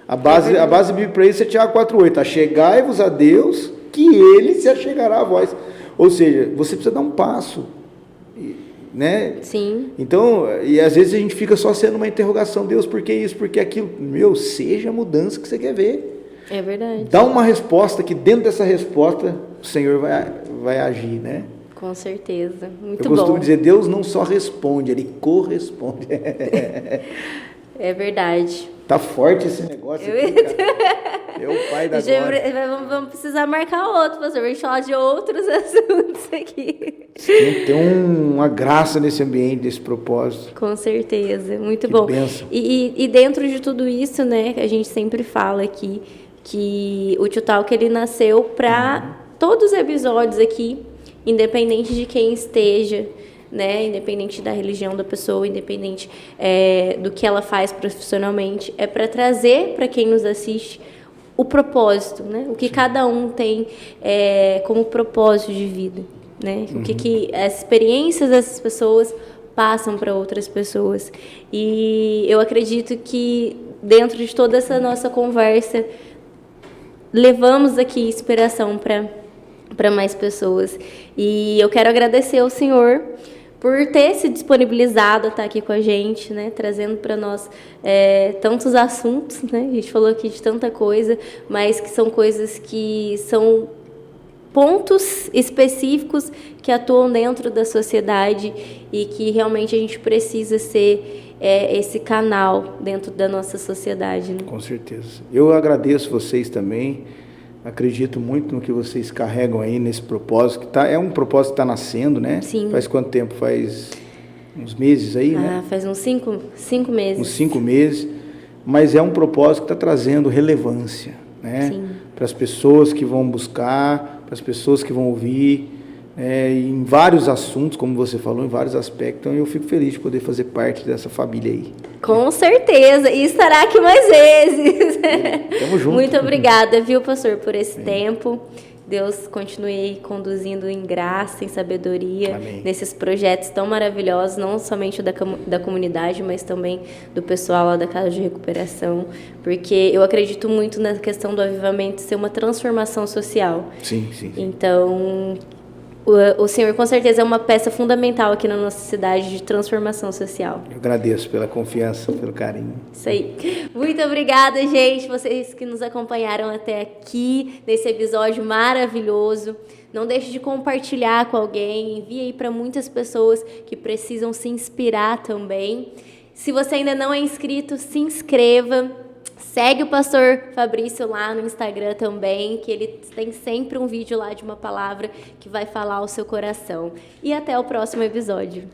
A base bíblica para isso é Tiago 4,8. Achegai-vos a Deus, que ele se achegará a vós. Ou seja, você precisa dar um passo, né? Sim. Então, e às vezes a gente fica só sendo uma interrogação, Deus, por que isso, por que aquilo? Seja a mudança que você quer ver. É verdade. Dá uma resposta, que dentro dessa resposta o Senhor vai agir, né? Com certeza. Muito bom. Eu costumo dizer, Deus não só responde, Ele corresponde. É verdade. Tá forte esse negócio aqui, cara. Meu pai da glória. Vamos precisar marcar outro, pastor, pra gente falar de outros assuntos aqui. Tem uma graça nesse ambiente, nesse propósito. Com certeza, muito Que bom. bênção. E dentro de tudo isso, né, que a gente sempre fala aqui, que o Tio Talk, ele nasceu para todos os episódios aqui, independente de quem esteja, né, independente da religião da pessoa, independente do que ela faz profissionalmente, é para trazer para quem nos assiste o propósito, né, o que cada um tem como propósito de vida, né, o que as experiências dessas pessoas passam para outras pessoas. E eu acredito que dentro de toda essa nossa conversa levamos aqui inspiração para mais pessoas. E eu quero agradecer ao Senhor por ter se disponibilizado a estar aqui com a gente, né, trazendo para nós tantos assuntos, né, a gente falou aqui de tanta coisa, mas que são coisas que são pontos específicos que atuam dentro da sociedade e que realmente a gente precisa ser esse canal dentro da nossa sociedade, né? Com certeza. Eu agradeço vocês também. Acredito muito no que vocês carregam aí nesse propósito, que é um propósito que está nascendo, né? Sim. Faz quanto tempo? Faz uns meses aí, né? Faz uns 5 meses. Uns 5 meses. Mas é um propósito que está trazendo relevância, né? Para as pessoas que vão buscar, para as pessoas que vão ouvir, em vários assuntos, como você falou, em vários aspectos. Então eu fico feliz de poder fazer parte dessa família aí. Com certeza, e estará aqui mais vezes. Tamo junto. Muito obrigada, viu, pastor, por esse tempo. Deus continue conduzindo em graça, em sabedoria, Amém. Nesses projetos tão maravilhosos, não somente da comunidade, mas também do pessoal lá da Casa de Recuperação, porque eu acredito muito na questão do avivamento ser uma transformação social. Sim. Então, o Senhor com certeza é uma peça fundamental aqui na nossa cidade de transformação social. Eu agradeço pela confiança, pelo carinho. Isso aí. Muito obrigada, gente, vocês que nos acompanharam até aqui, nesse episódio maravilhoso. Não deixe de compartilhar com alguém, envie aí para muitas pessoas que precisam se inspirar também. Se você ainda não é inscrito, se inscreva. Segue o pastor Fabrício lá no Instagram também, que ele tem sempre um vídeo lá de uma palavra que vai falar ao seu coração. E até o próximo episódio.